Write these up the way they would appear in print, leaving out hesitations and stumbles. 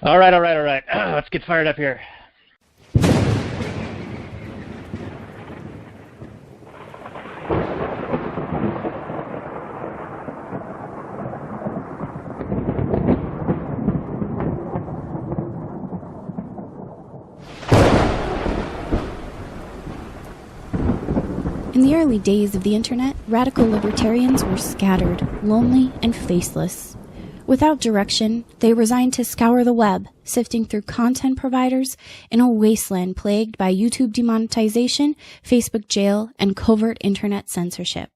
All right. Let's get fired up here. In the early days of the internet, radical libertarians were scattered, lonely, and faceless. Without direction, they resigned to scour the web, sifting through content providers in a wasteland plagued by YouTube demonetization, Facebook jail, and covert internet censorship.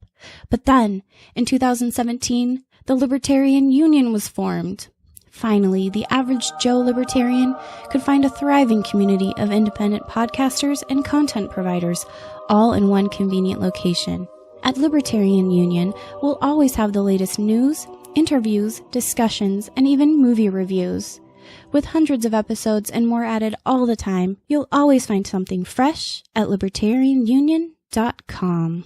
But then, in 2017, the Libertarian Union was formed. Finally, the average Joe libertarian could find a thriving community of independent podcasters and content providers, all in one convenient location. At Libertarian Union, we'll always have the latest news, interviews, discussions, and even movie reviews. With hundreds of episodes and more added all the time, you'll always find something fresh at libertarianunion.com.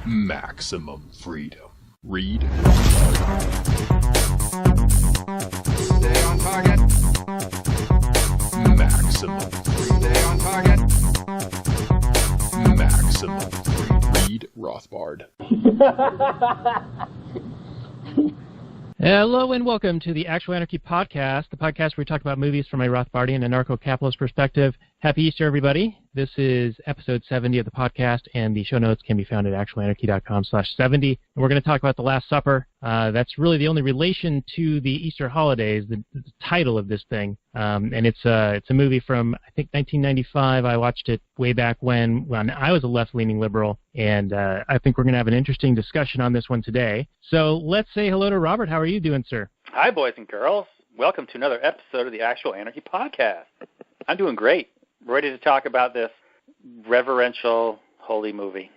Maximum freedom. Read. Stay on target. Maximum freedom. Stay on target. Maximum freedom. Read Rothbard. Hello and welcome to the Actual Anarchy podcast, the podcast where we talk about movies from a Rothbardian Anarcho-Capitalist perspective. Happy Easter, everybody. This is episode 70 of the podcast, and the show notes can be found at actualanarchy.com/70. And we're going to talk about The Last Supper. That's really the only relation to the Easter holidays, the title of this thing. And it's a movie from, I think, 1995. I watched it way back when I was a left-leaning liberal, and I think we're going to have an interesting discussion on this one today. So let's say hello to Robert. How are you doing, sir? Hi, boys and girls. Welcome to another episode of the Actual Anarchy podcast. I'm doing great. Ready to talk about this reverential, holy movie.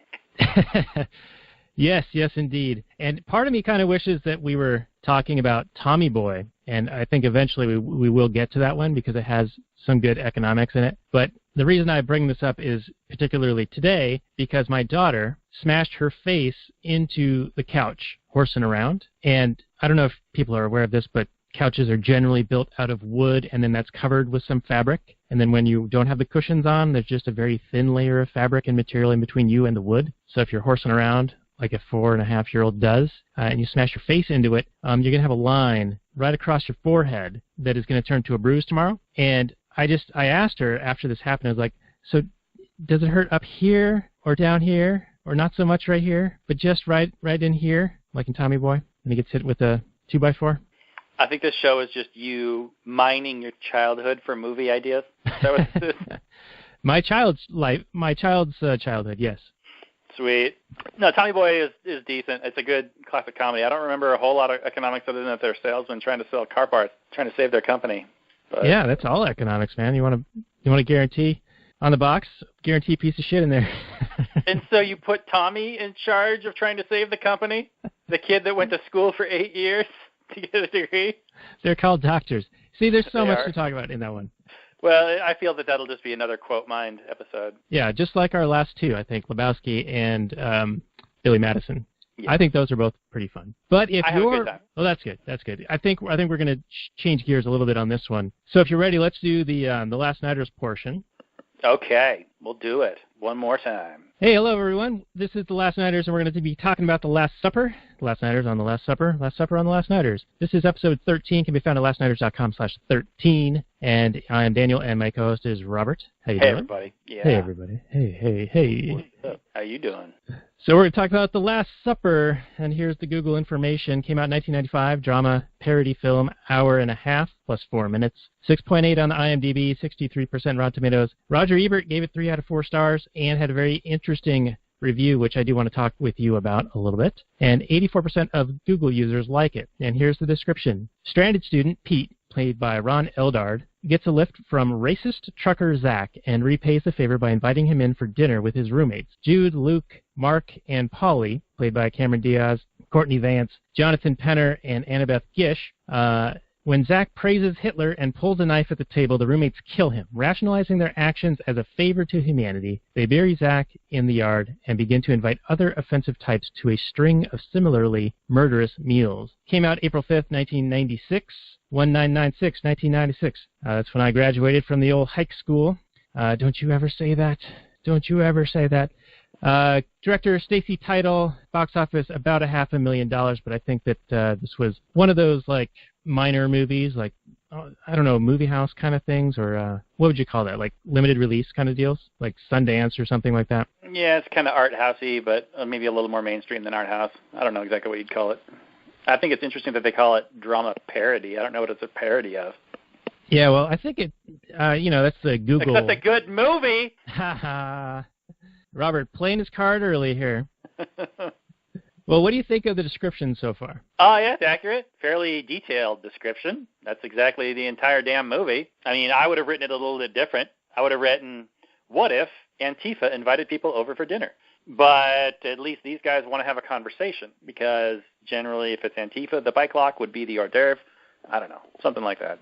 Yes, indeed. And part of me kind of wishes that we were talking about Tommy Boy, and I think eventually we will get to that one because it has some good economics in it. But the reason I bring this up is particularly today because my daughter smashed her face into the couch horsing around. And I don't know if people are aware of this, but couches are generally built out of wood, and then that's covered with some fabric. And then when you don't have the cushions on, there's just a very thin layer of fabric and material in between you and the wood. So if you're horsing around like a 4.5-year-old does, and you smash your face into it, you're going to have a line right across your forehead that is going to turn to a bruise tomorrow. And I asked her after this happened, I was like, so does it hurt up here or down here or not so much right here, but just right in here, like in Tommy Boy, when he gets hit with a 2x4? I think this show is just you mining your childhood for movie ideas. Is that what this is? My child's childhood, yes. Sweet. No, Tommy Boy is decent. It's a good classic comedy. I don't remember a whole lot of economics other than that they're salesmen trying to sell car parts, trying to save their company. But yeah, that's all economics, man. You want to guarantee on the box, guarantee piece of shit in there. And so you put Tommy in charge of trying to save the company? The kid that went to school for 8 years to get a degree? They're called doctors. See, there's so much to talk about in that one. Well, I feel that'll just be another quote mined episode. Yeah, just like our last two, I think, Lebowski and Billy Madison. Yeah. I think those are both pretty fun. But if have a good time. Oh, that's good. I think we're going to change gears a little bit on this one. So if you're ready, let's do the Last Nighters portion. Okay, we'll do it one more time. Hey, hello everyone. This is The Last Nighters, and we're going to be talking about The Last Supper. The Last Nighters on The Last Supper. Last Supper on The Last Nighters. This is episode 13. Can be found at lastnighters.com/13. And I am Daniel, and my co-host is Robert. How you doing? Hey, everybody. Yeah. Hey, everybody. Hey. What's up? How you doing? So we're going to talk about The Last Supper, and here's the Google information. Came out in 1995, drama, parody film, hour and a half, plus 4 minutes. 6.8 on the IMDb, 63% Rotten Tomatoes. Roger Ebert gave it 3 out of 4 stars, and had a very interesting review, which I do want to talk with you about a little bit. And 84% of Google users like it. And here's the description. Stranded student Pete, played by Ron Eldard, gets a lift from racist trucker Zach and repays the favor by inviting him in for dinner with his roommates, Jude, Luke, Mark, and Polly, played by Cameron Diaz, Courtney Vance, Jonathan Penner, and Annabeth Gish. When Zach praises Hitler and pulls a knife at the table, the roommates kill him. Rationalizing their actions as a favor to humanity, they bury Zach in the yard and begin to invite other offensive types to a string of similarly murderous meals. Came out April 5th, 1996, 1996, 1996. That's when I graduated from the old hike school. Don't you ever say that. Don't you ever say that. Director Stacy Title, box office about $500,000, but I think that this was one of those like minor movies, like I don't know, movie house kind of things, or what would you call that? Like limited release kind of deals, like Sundance or something like that. Yeah, it's kind of art housey, but maybe a little more mainstream than art house. I don't know exactly what you'd call it. I think it's interesting that they call it drama parody. I don't know what it's a parody of. Yeah, well, I think it, that's the Google. That's a good movie. Robert, playing his card early here. Well, what do you think of the description so far? Oh, yeah, it's accurate. Fairly detailed description. That's exactly the entire damn movie. I mean, I would have written it a little bit different. I would have written, what if Antifa invited people over for dinner? But at least these guys want to have a conversation, because generally if it's Antifa, the bike lock would be the hors d'oeuvre. I don't know, something like that.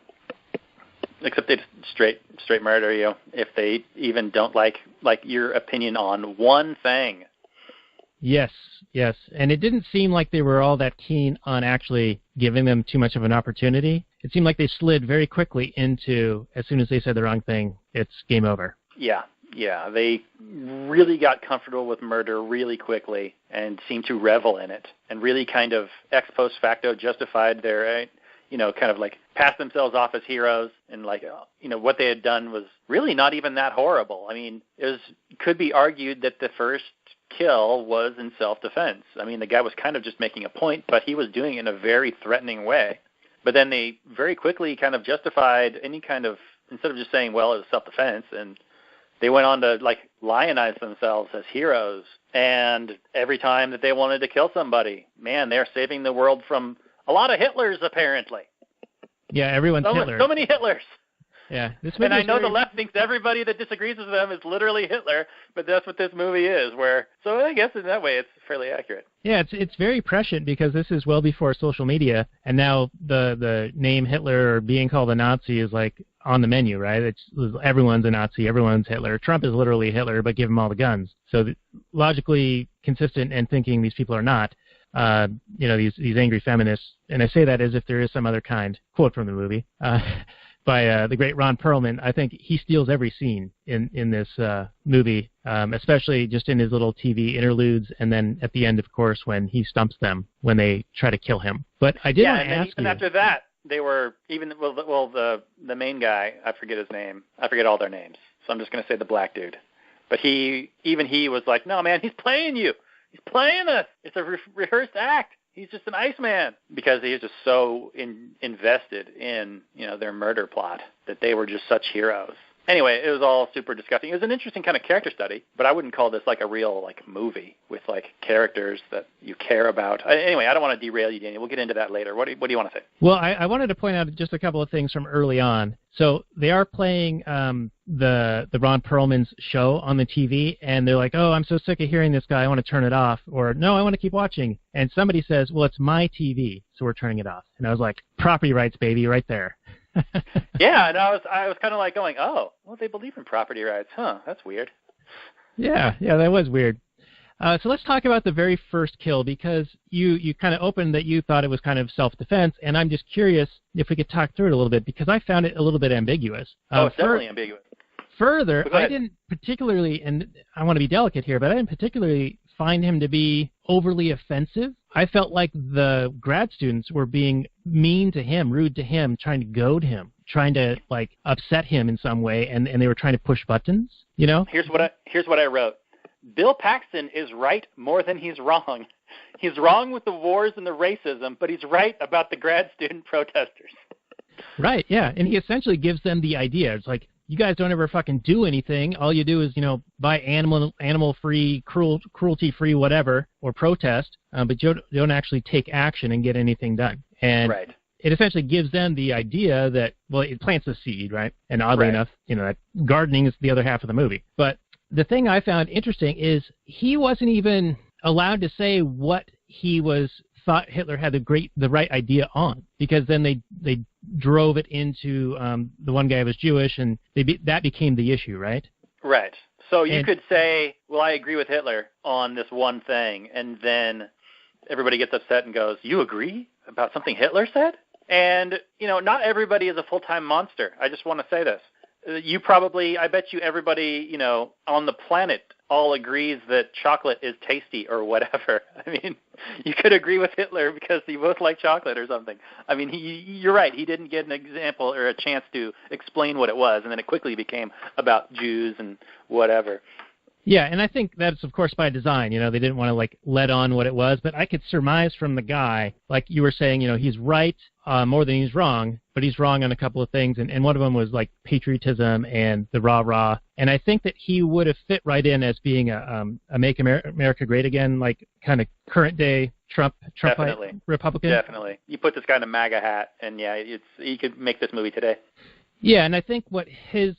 Except they straight murder you if they even don't like your opinion on one thing. Yes, and it didn't seem like they were all that keen on actually giving them too much of an opportunity. It seemed like they slid very quickly into, as soon as they said the wrong thing, it's game over. Yeah, they really got comfortable with murder really quickly and seemed to revel in it, and really kind of ex post facto justified their, kind of like passed themselves off as heroes, and what they had done was really not even that horrible. I mean, could be argued that the first kill was in self-defense. I mean, the guy was kind of just making a point, but he was doing it in a very threatening way. But then they very quickly kind of justified any kind of, instead of just saying, well, it was self-defense, and they went on to lionize themselves as heroes. And every time that they wanted to kill somebody, man, they're saving the world from a lot of Hitlers, apparently. Yeah, everyone's Hitler. So many Hitlers. Yeah, and I know the left thinks everybody that disagrees with them is literally Hitler, but that's what this movie is. So I guess in that way it's fairly accurate. Yeah, it's very prescient, because this is well before social media, and now the name Hitler or being called a Nazi is on the menu, right? Everyone's a Nazi, everyone's Hitler. Trump is literally Hitler, but give him all the guns. So logically consistent and thinking these people are not. These angry feminists, and I say that as if there is some other kind, quote from the movie, by the great Ron Perlman. I think he steals every scene in this movie, especially just in his little TV interludes, and then at the end, of course, when he stumps them when they try to kill him. But I did want to ask you. And after that, they were the main guy, I forget his name. I forget all their names, so I'm just going to say the black dude. But he was like, no, man, he's playing you. He's playing us. It's a rehearsed act. He's just an Iceman, because he was just so invested in their murder plot that they were just such heroes. Anyway, it was all super disgusting. It was an interesting kind of character study, but I wouldn't call this a real movie with characters that you care about. Anyway, I don't want to derail you, Danny. We'll get into that later. What do you want to say? Well, I wanted to point out just a couple of things from early on. So they are playing the Ron Perlman's show on the TV, and they're like, oh, I'm so sick of hearing this guy, I want to turn it off. Or, no, I want to keep watching. And somebody says, well, it's my TV, so we're turning it off. And I was like, property rights, baby, right there. Yeah, and I was kind of going, oh, well, they believe in property rights. Huh, that's weird. Yeah, that was weird. So let's talk about the very first kill, because you kind of opened that you thought it was kind of self-defense, and I'm just curious if we could talk through it a little bit, because I found it a little bit ambiguous. It's definitely ambiguous. Further, I didn't particularly, and I want to be delicate here, but I didn't particularly find him to be overly offensive. I felt like the grad students were being mean to him, rude to him, trying to goad him, trying to upset him in some way, and they were trying to push buttons, Here's what I wrote. Bill Paxton is right more than he's wrong. He's wrong with the wars and the racism, but he's right about the grad student protesters. Right, yeah, and he essentially gives them the idea. It's like, you guys don't ever fucking do anything. All you do is, buy animal-free, cruelty-free whatever, or protest, but you don't actually take action and get anything done. And right. it essentially gives them the idea that, well, it plants a seed, right? And oddly enough, that gardening is the other half of the movie. But the thing I found interesting is he wasn't even allowed to say what he thought Hitler had the right idea on, because then they drove it into the one guy was Jewish, and that became the issue, right? Right. So you could say, well, I agree with Hitler on this one thing, and then everybody gets upset and goes, you agree about something Hitler said? And, not everybody is a full-time monster. I just want to say this. I bet you everybody, on the planet all agrees that chocolate is tasty or whatever. I mean, you could agree with Hitler because you both like chocolate or something. I mean, you're right. He didn't get an example or a chance to explain what it was, and then it quickly became about Jews and whatever. Yeah, and I think that's, of course, by design. They didn't want to, let on what it was. But I could surmise from the guy, like you were saying, he's right more than he's wrong, but he's wrong on a couple of things. And one of them was, patriotism and the rah-rah. And I think that he would have fit right in as being a Make America Great Again, kind of current-day Trump Republican. Definitely. You put this guy in a MAGA hat, and, he could make this movie today. Yeah, and I think what his,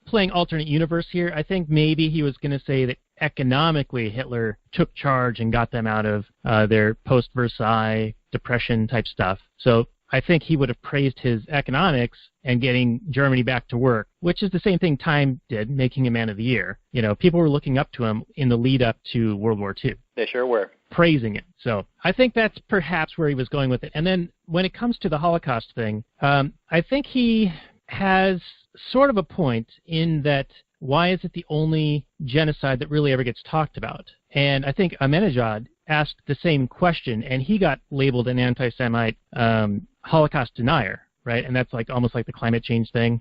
playing alternate universe here, I think maybe he was going to say that economically Hitler took charge and got them out of their post-Versailles depression type stuff. So I think he would have praised his economics and getting Germany back to work, which is the same thing Time did, making him Man of the Year. People were looking up to him in the lead up to World War II. They sure were. Praising it. So I think that's perhaps where he was going with it. And then when it comes to the Holocaust thing, I think he has sort of a point in that why is it the only genocide that really ever gets talked about? And I think Ahmadinejad asked the same question, and he got labeled an anti-Semite Holocaust denier, right? And that's almost like the climate change thing,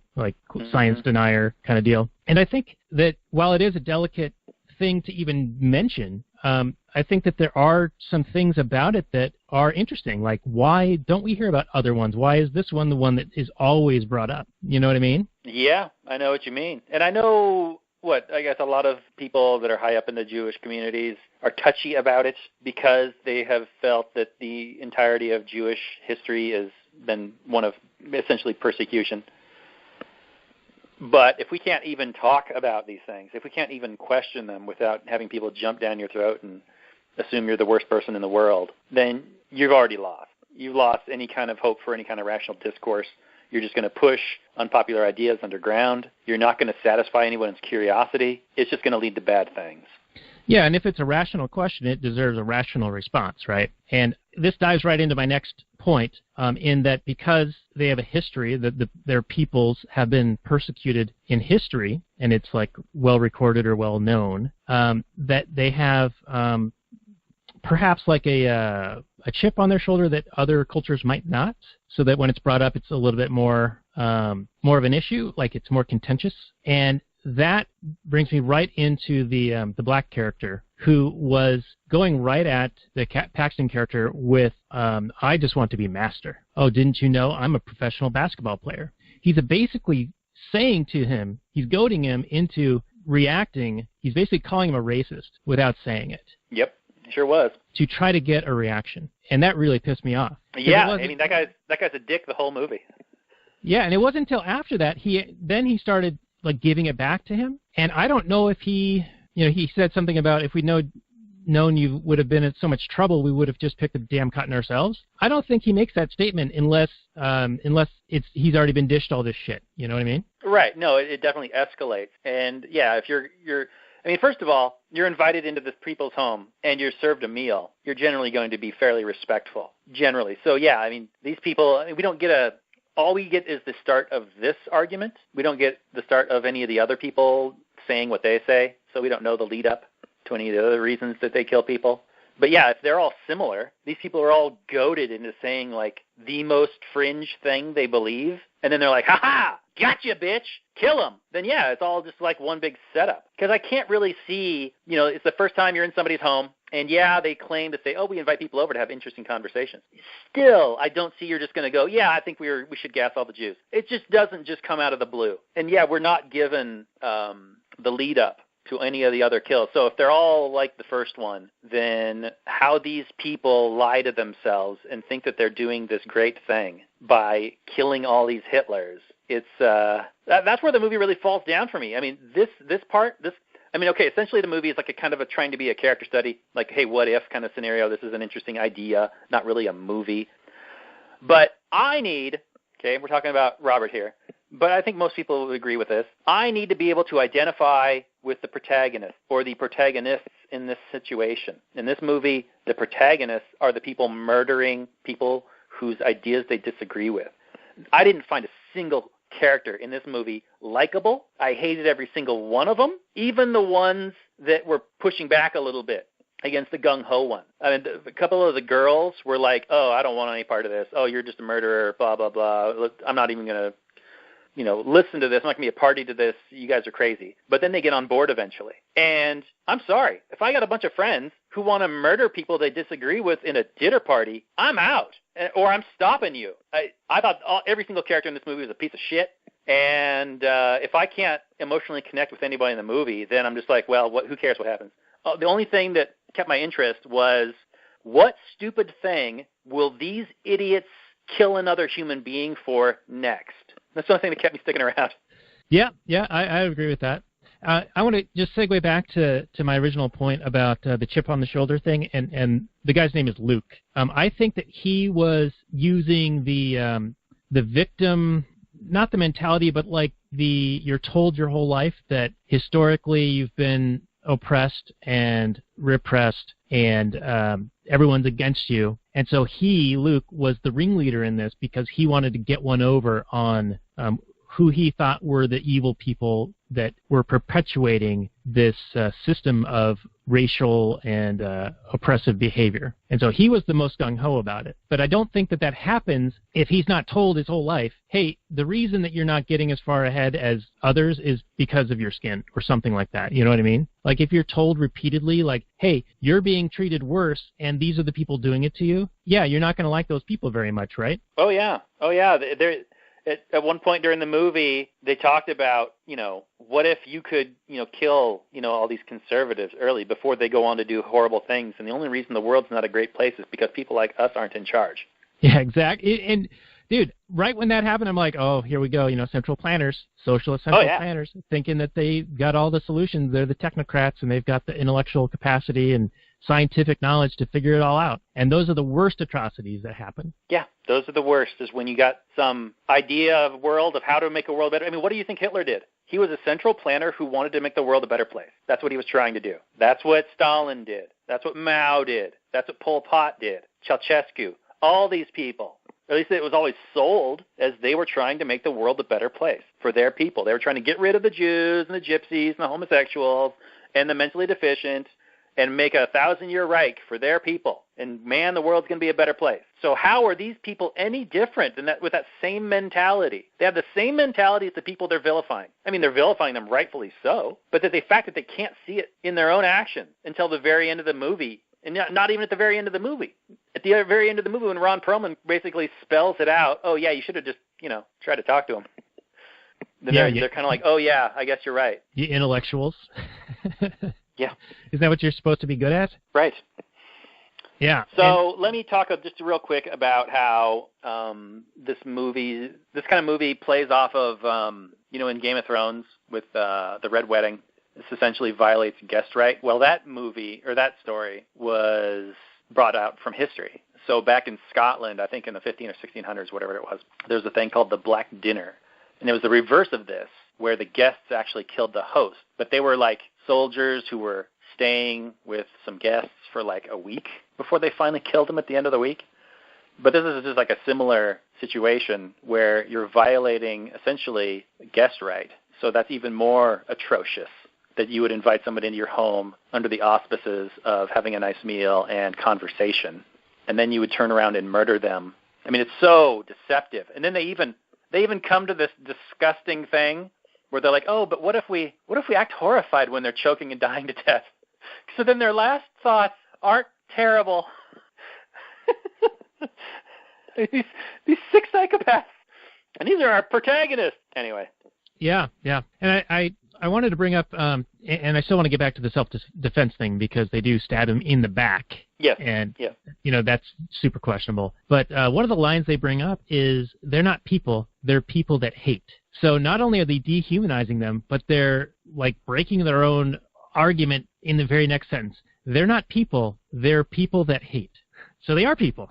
science denier kind of deal. And I think that while it is a delicate thing to even mention, I think that there are some things about it that are interesting. Like, why don't we hear about other ones? Why is this one the one that is always brought up? You know what I mean? Yeah, I know what you mean. And I know I guess a lot of people that are high up in the Jewish communities are touchy about it because they have felt that the entirety of Jewish history has been one of essentially persecution. But if we can't even talk about these things, if we can't even question them without having people jump down your throat and assume you're the worst person in the world, then you've already lost. You've lost any kind of hope for any kind of rational discourse. You're just going to push unpopular ideas underground. You're not going to satisfy anyone's curiosity. It's just going to lead to bad things. Yeah, and if it's a rational question, it deserves a rational response, right? And this dives right into my next point, in that because they have a history, that their peoples have been persecuted in history, and it's well recorded or well known, that they have perhaps a chip on their shoulder that other cultures might not, so that when it's brought up, it's a little bit more of an issue, it's more contentious. And that brings me right into the black character, who was going right at the Paxton character with, I just want to be master. Oh, didn't you know I'm a professional basketball player? He's basically saying to him, he's goading him into reacting. He's basically calling him a racist without saying it. Yep, sure was. To try to get a reaction. And that really pissed me off. Yeah, I mean, that guy's a dick the whole movie. Yeah, and it wasn't until after that he started giving it back to him. And I don't know if he said something about, if we'd known you would have been in so much trouble, we would have just picked the damn cotton ourselves. I don't think he makes that statement unless he's already been dished all this shit. You know what I mean? Right. No, it definitely escalates. And yeah, if you're first of all, you're invited into this people's home and you're served a meal, you're generally going to be fairly respectful, generally. So yeah, these people, we don't get all we get is the start of this argument. We don't get the start of any of the other people saying what they say, so we don't know the lead up to any of the other reasons that they kill people. But yeah, if they're all similar, these people are all goaded into saying the most fringe thing they believe, and then they're like, ha-ha, gotcha, bitch, kill him. Then yeah, it's all just one big setup. Because I can't really see, it's the first time you're in somebody's home, and yeah, they claim to say, oh, we invite people over to have interesting conversations. Still, I don't see you're just going to go, yeah, I think we should gas all the Jews. It just doesn't just come out of the blue. And yeah, we're not given the lead up to any of the other kills. So if they're all like the first one, then how these people lie to themselves and think that they're doing this great thing by killing all these Hitlers, it's that's where the movie really falls down for me. I mean, essentially the movie is like a kind of trying to be a character study, like, hey, what if kind of scenario. This is an interesting idea, not really a movie. But we're talking about Robert here, but I think most people would agree with this. I need to be able to identify with the protagonist or the protagonists in this situation. In this movie, the protagonists are the people murdering people whose ideas they disagree with. I didn't find a single character in this movie likable. I hated every single one of them, even the ones that were pushing back a little bit against the gung-ho one. I mean, a couple of the girls were like, oh, I don't want any part of this. Oh, you're just a murderer, blah, blah, blah. I'm not even going to, listen to this. I'm not going to be a party to this. You guys are crazy. But then they get on board eventually. And I'm sorry. If I got a bunch of friends who want to murder people they disagree with in a dinner party, I'm out. Or I'm stopping you. I thought every single character in this movie was a piece of shit. And if I can't emotionally connect with anybody in the movie, then I'm just like, well, who cares what happens? The only thing that kept my interest was, what stupid thing will these idiots kill another human being for next? That's the only thing that kept me sticking around. Yeah, I agree with that. I want to just segue back to my original point about the chip on the shoulder thing, and the guy's name is Luke. I think that he was using the victim, not the mentality, but like you're told your whole life that historically you've been oppressed and repressed and everyone's against you. And so Luke, was the ringleader in this because he wanted to get one over on who he thought were the evil people that were perpetuating this system of racial and oppressive behavior. And so he was the most gung-ho about it. But I don't think that happens if he's not told his whole life, hey, the reason that you're not getting as far ahead as others is because of your skin or something like that. You know what I mean? Like if you're told repeatedly, like, hey, you're being treated worse and these are the people doing it to you, yeah, you're not going to like those people very much, right? Oh, yeah. At one point during the movie, they talked about, what if you could, kill, all these conservatives early before they go on to do horrible things. And the only reason the world's not a great place is because people like us aren't in charge. Yeah, exactly. And, dude, right when that happened, I'm like, oh, here we go. Central planners, socialist central planners, thinking that they got all the solutions. They're the technocrats, and they've got the intellectual capacity and scientific knowledge to figure it all out. And those are the worst atrocities that happen. Yeah, those are the worst, is when you got some idea of a world, of how to make a world better. I mean, what do you think Hitler did? He was a central planner who wanted to make the world a better place. That's what he was trying to do. That's what Stalin did. That's what Mao did. That's what Pol Pot did. Ceausescu. All these people. At least it was always sold as they were trying to make the world a better place for their people. They were trying to get rid of the Jews and the gypsies and the homosexuals and the mentally deficient and make a 1,000-year Reich for their people. And, man, the world's going to be a better place. So how are these people any different than that, with that same mentality? They have the same mentality as the people they're vilifying. I mean, they're vilifying them rightfully so, but the fact that they can't see it in their own action until the very end of the movie, and not even at the very end of the movie. At the very end of the movie, when Ron Perlman basically spells it out, oh, yeah, you should have just, tried to talk to him. Then they're kind of like, oh, yeah, I guess you're right. You intellectuals. Yeah. Isn't that what you're supposed to be good at? Right. Yeah. So let me talk just real quick about how this kind of movie plays off of, in Game of Thrones with the Red Wedding. This essentially violates guest right. Well, that movie, or that story, was brought out from history. So back in Scotland, I think in the 15 or 1600s, whatever it was, there was a thing called the Black Dinner. And it was the reverse of this, where the guests actually killed the host. But they were like soldiers who were staying with some guests for like a week before they finally killed them at the end of the week. But this is just like a similar situation where you're violating essentially guest right. So that's even more atrocious, that you would invite somebody into your home under the auspices of having a nice meal and conversation, and then you would turn around and murder them. I mean, it's so deceptive. And then they even come to this disgusting thing where they're like, oh, but what if we act horrified when they're choking and dying to death? So then their last thoughts aren't terrible. these sick psychopaths. And these are our protagonists. Anyway. Yeah. And I I wanted to bring up, and I still want to get back to the self-defense thing because they do stab him in the back. Yes. And, yeah. That's super questionable. But one of the lines they bring up is they're not people, they're people that hate. So not only are they dehumanizing them, but they're, like, breaking their own argument in the very next sentence. They're not people, they're people that hate. So they are people.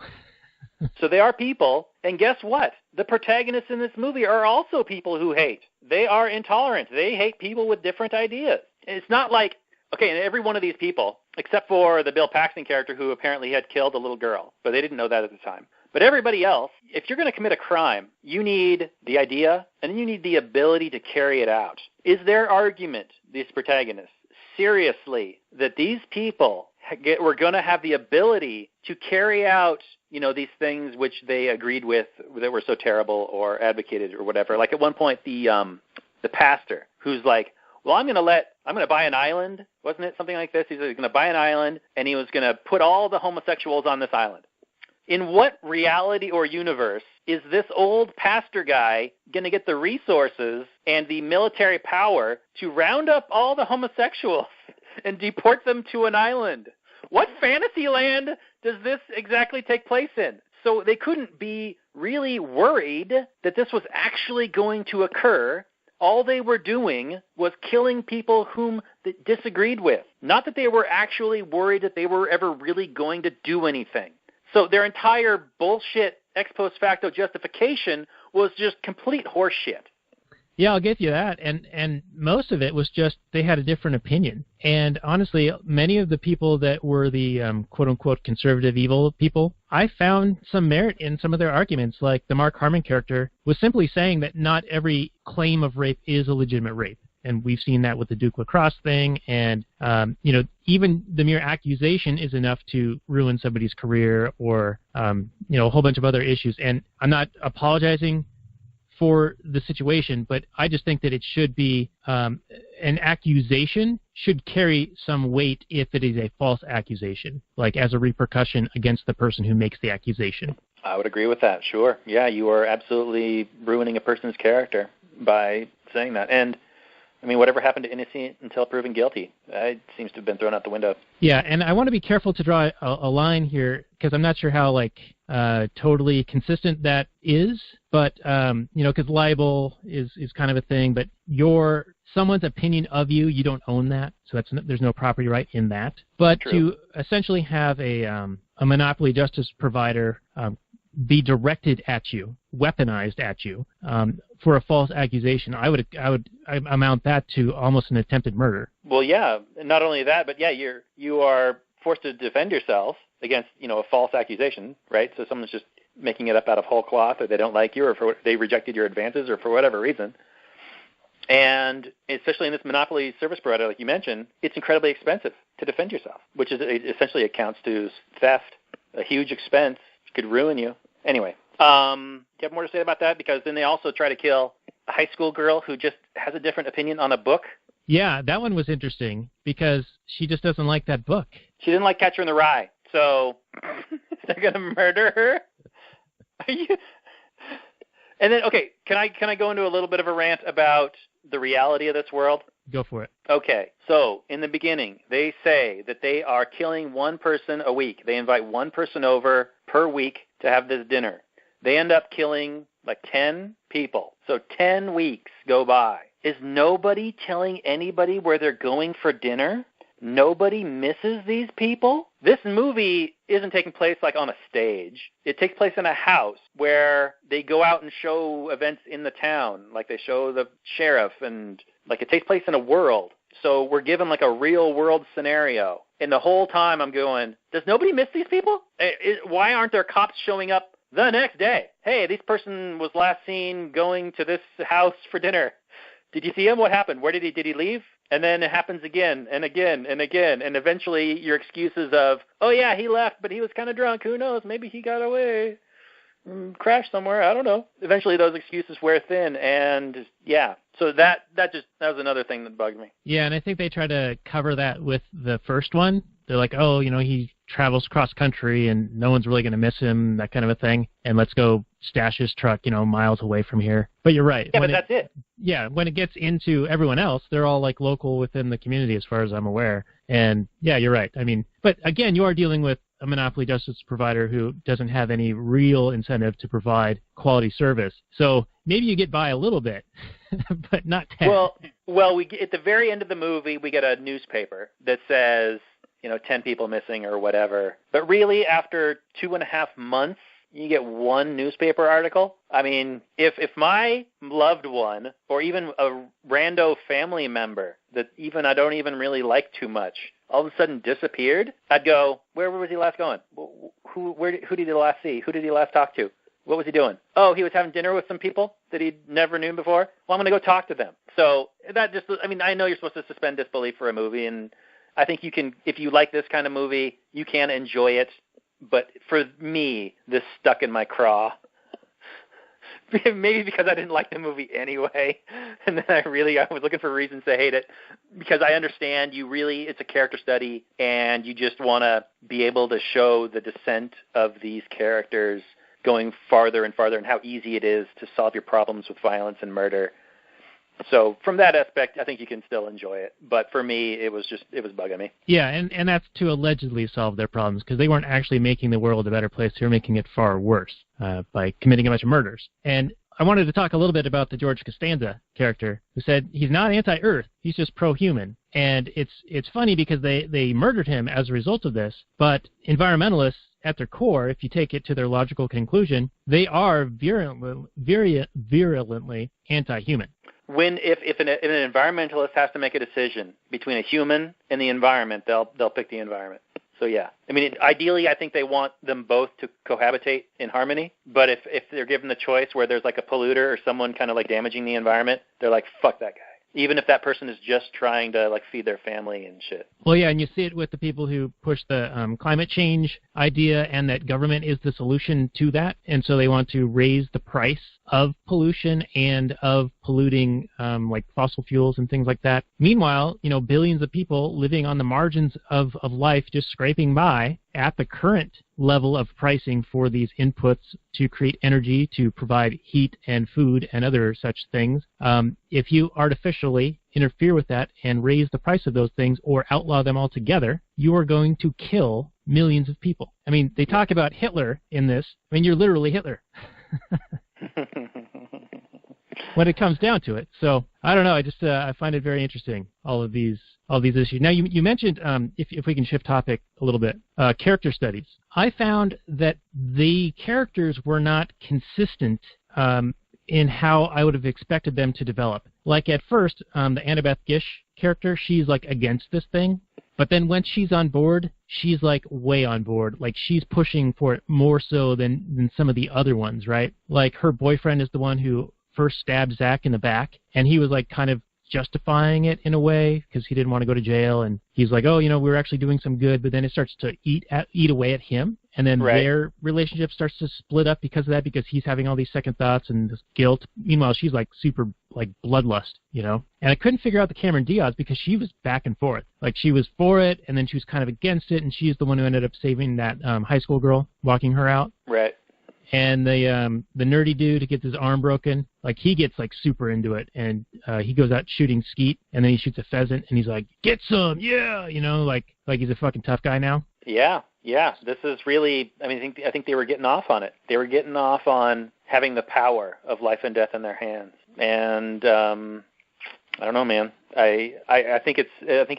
So they are people, and guess what? The protagonists in this movie are also people who hate. They are intolerant. They hate people with different ideas. It's not like, okay, and every one of these people, except for the Bill Paxton character who apparently had killed a little girl, but they didn't know that at the time. But everybody else, if you're going to commit a crime, you need the idea, and then you need the ability to carry it out. Is their argument, these protagonists, seriously, that these people were going to have the ability to carry out, these things which they agreed with that were so terrible or advocated or whatever? Like at one point, the pastor who's like, well, I'm going to buy an island. Wasn't it something like this? He's going to buy an island, and he was going to put all the homosexuals on this island. In what reality or universe is this old pastor guy going to get the resources and the military power to round up all the homosexuals and deport them to an island? What fantasy land does this exactly take place in? So they couldn't be really worried that this was actually going to occur. All they were doing was killing people whom they disagreed with. Not that they were actually worried that they were ever really going to do anything. So their entire bullshit ex post facto justification was just complete horseshit. Yeah, I'll give you that. And most of it was just they had a different opinion. And honestly, many of the people that were the quote-unquote conservative evil people, I found some merit in some of their arguments. Like the Mark Harmon character was simply saying that not every claim of rape is a legitimate rape. And we've seen that with the Duke Lacrosse thing. And, even the mere accusation is enough to ruin somebody's career or, a whole bunch of other issues. And I'm not apologizing for the situation, but I just think that it should be an accusation should carry some weight if it is a false accusation, like as a repercussion against the person who makes the accusation. I would agree with that, sure. Yeah, you are absolutely ruining a person's character by saying that. And, I mean, whatever happened to innocent until proven guilty, it seems to have been thrown out the window. Yeah, and I want to be careful to draw a line here because I'm not sure how, totally consistent that is. But, because libel is kind of a thing, but someone's opinion of you, you don't own that, so there's no property right in that. But True. To essentially have a monopoly justice provider be directed at you, weaponized at you, for a false accusation, I would amount that to almost an attempted murder. Well, yeah, not only that, but yeah, you are forced to defend yourself against, a false accusation, right? So someone's just making it up out of whole cloth, or they don't like you, or they rejected your advances, or for whatever reason. And especially in this monopoly service provider, like you mentioned, it's incredibly expensive to defend yourself, which is essentially accounts to theft, a huge expense, could ruin you. Anyway, do you have more to say about that? Because then they also try to kill a high school girl who just has a different opinion on a book. Yeah, that one was interesting because she just doesn't like that book. She didn't like Catcher in the Rye, so they're going to murder her? And then, okay, can I go into a little bit of a rant about the reality of this world? Go for it. Okay, so in the beginning, they say that they are killing one person a week. They invite one person over per week to have this dinner. They end up killing 10 people. So 10 weeks go by. Is nobody telling anybody where they're going for dinner? Nobody misses these people? This movie isn't taking place on a stage. It takes place in a house where they go out and show events in the town. They show the sheriff and it takes place in a world. So we're given a real world scenario. And the whole time I'm going, does nobody miss these people? Why aren't there cops showing up the next day? Hey, this person was last seen going to this house for dinner. Did you see him? What happened? Where did he leave? And then it happens again and again and again. And eventually your excuses of, oh, yeah, he left, but he was kind of drunk. Who knows? Maybe he got away, crashed somewhere. I don't know. Eventually those excuses wear thin. And, yeah, so that was another thing that bugged me. Yeah, and I think they try to cover that with the first one. They're like, oh, he travels cross country and no one's really going to miss him, that kind of a thing. And let's go stash his truck, miles away from here. But you're right. Yeah, but that's it. Yeah, when it gets into everyone else, they're all like local within the community as far as I'm aware. And yeah, you're right. I mean, but again, you are dealing with a monopoly justice provider who doesn't have any real incentive to provide quality service. So maybe you get by a little bit, but not 10. Well, we at the very end of the movie, we get a newspaper that says, 10 people missing or whatever. But really, after 2.5 months, you get one newspaper article. I mean, if my loved one or even a rando family member that even I don't even really like too much all of a sudden disappeared, I'd go, where was he last going? Who did he last see? Who did he last talk to? What was he doing? Oh, he was having dinner with some people that he'd never knew before. Well, I'm going to go talk to them. So that just, I know you're supposed to suspend disbelief for a movie, and I think you can, if you like this kind of movie, you can enjoy it. But for me, this stuck in my craw. Maybe because I didn't like the movie anyway, and then I was looking for reasons to hate it, because I understand it's a character study, and you just want to be able to show the descent of these characters going farther and farther and how easy it is to solve your problems with violence and murder. So from that aspect, I think you can still enjoy it. But for me, it was bugging me. Yeah, and that's to allegedly solve their problems, because they weren't actually making the world a better place. They were making it far worse by committing a bunch of murders. And I wanted to talk a little bit about the George Costanza character, who said he's not anti-Earth, he's just pro-human. And it's funny because they murdered him as a result of this, but environmentalists, at their core, if you take it to their logical conclusion, they are virulently anti-human. If an environmentalist has to make a decision between a human and the environment, they'll pick the environment. So yeah, ideally, I think they want them both to cohabitate in harmony. But if they're given the choice where there's like a polluter or someone kind of like damaging the environment, they're like, fuck that guy. Even if that person is just trying to like feed their family and shit. Well, yeah, and you see it with the people who push the climate change idea, and that government is the solution to that, and so they want to raise the price of pollution and of polluting like fossil fuels and things like that. Meanwhile, billions of people living on the margins of life, just scraping by at the current level of pricing for these inputs to create energy, to provide heat and food and other such things. If you artificially interfere with that and raise the price of those things or outlaw them altogether, you are going to kill millions of people. They talk about Hitler in this. You're literally Hitler. When it comes down to it. So I don't know. I find it very interesting, all of these issues. Now you mentioned, if we can shift topic a little bit, character studies. I found that the characters were not consistent in how I would have expected them to develop. Like at first, the Annabeth Gish character, she's like against this thing. But then when she's on board, she's like way on board. Like she's pushing for it more so than some of the other ones, right? Like her boyfriend is the one who first stabbed Zach in the back, and he was like kind of justifying it in a way because he didn't want to go to jail, and he's like, oh, we're actually doing some good, but then it starts to eat away at him, and then their relationship starts to split up because of that, because he's having all these second thoughts and this guilt. Meanwhile, she's like super like bloodlust, and I couldn't figure out the Cameron Diaz because she was back and forth. Like she was for it, and then she was kind of against it, and she's the one who ended up saving that high school girl, walking her out. Right. And the nerdy dude who gets his arm broken, like he gets like super into it, and he goes out shooting skeet, and then he shoots a pheasant, and he's like, "Get some, yeah," like he's a fucking tough guy now. Yeah. This is really, I think they were getting off on it. They were getting off on having the power of life and death in their hands, and I don't know, man. I think it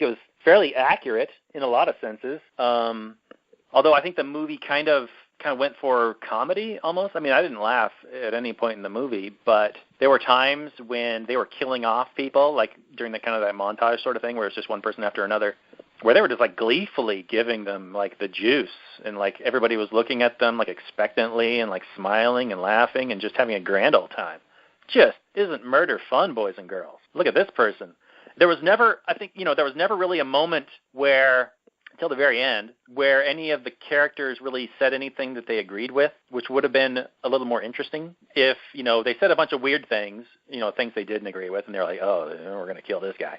was fairly accurate in a lot of senses. Although I think the movie kind of went for comedy almost. I didn't laugh at any point in the movie, but there were times when they were killing off people, like during that montage sort of thing where it's just one person after another, where they were just like gleefully giving them like the juice, and like everybody was looking at them like expectantly and like smiling and laughing and just having a grand old time. Just isn't murder fun, boys and girls? Look at this person. There was never really a moment where, until the very end, where any of the characters really said anything that they agreed with, which would have been a little more interesting if, they said a bunch of weird things, things they didn't agree with, and they're like, oh, we're going to kill this guy.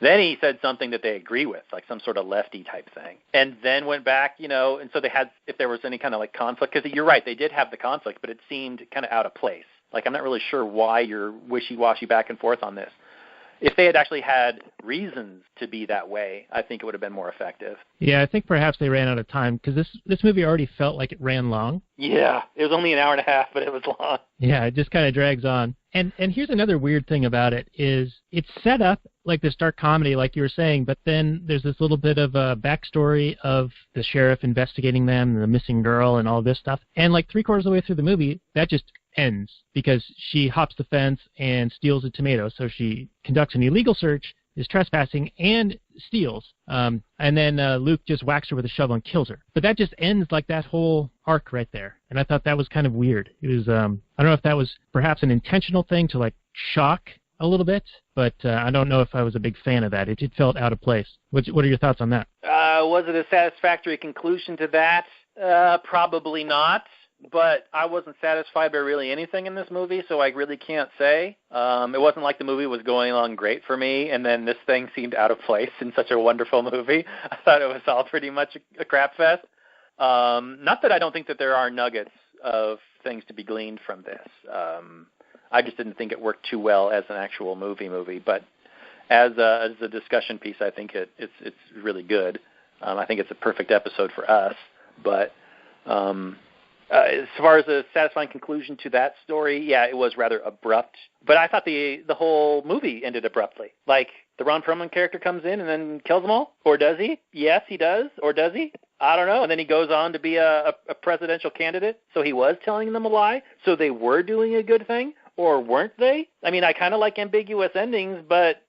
Then he said something that they agree with, like some sort of lefty type thing, and then went back, and so they had, if there was any kind of like conflict, because you're right, they did have the conflict, but it seemed kind of out of place. Like, I'm not really sure why you're wishy-washy back and forth on this. If they had actually had reasons to be that way, I think it would have been more effective. Yeah, I think perhaps they ran out of time, because this movie already felt like it ran long. Yeah, it was only an hour and a half, but it was long. Yeah, it just kind of drags on. And here's another weird thing about it, is it's set up like this dark comedy, like you were saying, but then there's this little bit of a backstory of the sheriff investigating them, and the missing girl, and all this stuff. And like 3/4 of the way through the movie, that just ends, because she hops the fence and steals a tomato. So she conducts an illegal search, is trespassing, and steals. And then Luke just whacks her with a shovel and kills her. But that just ends like that whole arc right there. And I thought that was kind of weird. It was, I don't know if that was perhaps an intentional thing to like shock a little bit, but I don't know if I was a big fan of that. It felt out of place. What are your thoughts on that? Was it a satisfactory conclusion to that? Probably not. But I wasn't satisfied by really anything in this movie, so I really can't say. It wasn't like the movie was going along great for me, and then this thing seemed out of place in such a wonderful movie. I thought it was all pretty much a crap fest. Not that I don't think that there are nuggets of things to be gleaned from this. I just didn't think it worked too well as an actual movie, but as a discussion piece, I think it's really good. I think it's a perfect episode for us, but as far as a satisfying conclusion to that story, yeah, it was rather abrupt. But I thought the whole movie ended abruptly. Like, the Ron Perlman character comes in and then kills them all? Or does he? Yes, he does. Or does he? I don't know. And then he goes on to be a presidential candidate. So he was telling them a lie? So they were doing a good thing? Or weren't they? I mean, I kind of like ambiguous endings, but